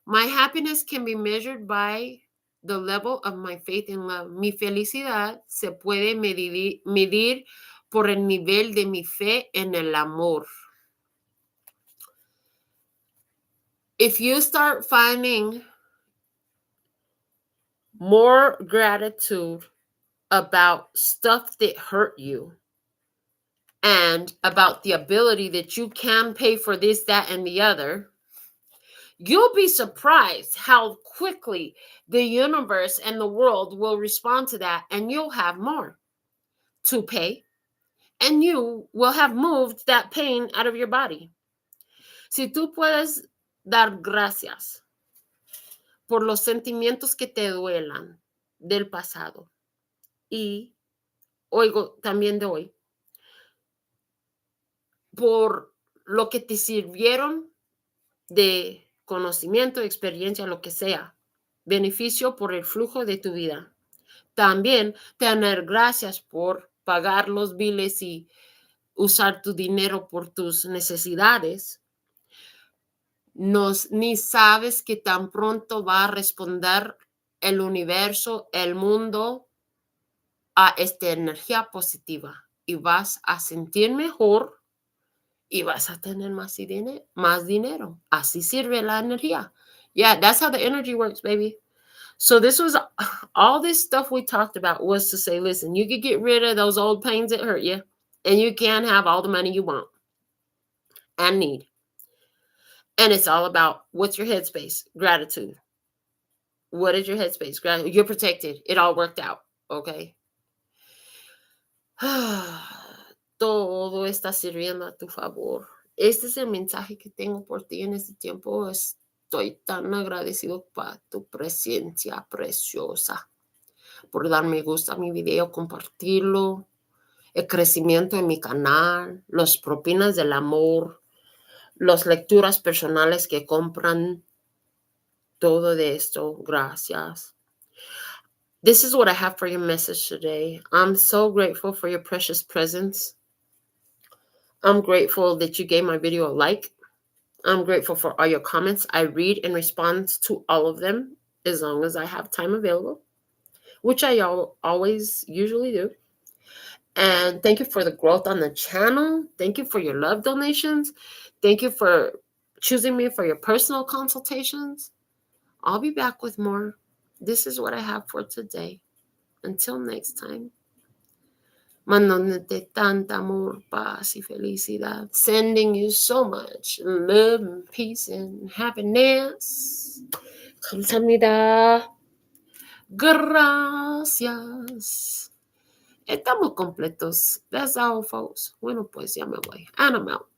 My happiness can be measured by the level of my faith in love. Mi felicidad se puede medir por el nivel de mi fe en el amor. If you start finding more gratitude about stuff that hurt you and about the ability that you can pay for this, that, and the other, you'll be surprised how quickly the universe and the world will respond to that, and you'll have more to pay, and you will have moved that pain out of your body. Si tú puedes dar gracias por los sentimientos que te duelan del pasado y oigo también de hoy, por lo que te sirvieron de conocimiento, experiencia, lo que sea, beneficio por el flujo de tu vida. También tener gracias por pagar los biles y usar tu dinero por tus necesidades. Ni sabes que tan pronto va a responder el universo, el mundo, a esta energía positiva y vas a sentir mejor y vas a tener más dinero. Así sirve la energía. Yeah, that's how the energy works, baby. So this was all this stuff we talked about was to say, listen, you could get rid of those old pains that hurt you, and you can have all the money you want and need. And it's all about what's your headspace? Gratitude. What is your headspace? Gratitude. You're protected. It all worked out. Okay. Todo está sirviendo a tu favor. Este es el mensaje que tengo por ti en este tiempo. Estoy tan agradecido por tu presencia preciosa, por dar me gusta a mi video, compartirlo, el crecimiento en mi canal, las propinas del amor, las lecturas personales que compran, todo de esto. Gracias. This is what I have for your message today. I'm so grateful for your precious presence. I'm grateful that you gave my video a like. I'm grateful for all your comments. I read and respond to all of them as long as I have time available, which I always usually do. And thank you for the growth on the channel. Thank you for your love donations. Thank you for choosing me for your personal consultations. I'll be back with more. This is what I have for today. Until next time. Mandándote tanta amor, paz y felicidad. Sending you so much love and peace and happiness. 감사합니다. Gracias. Estamos completos. That's all, folks. Bueno, pues ya me voy. And I'm out.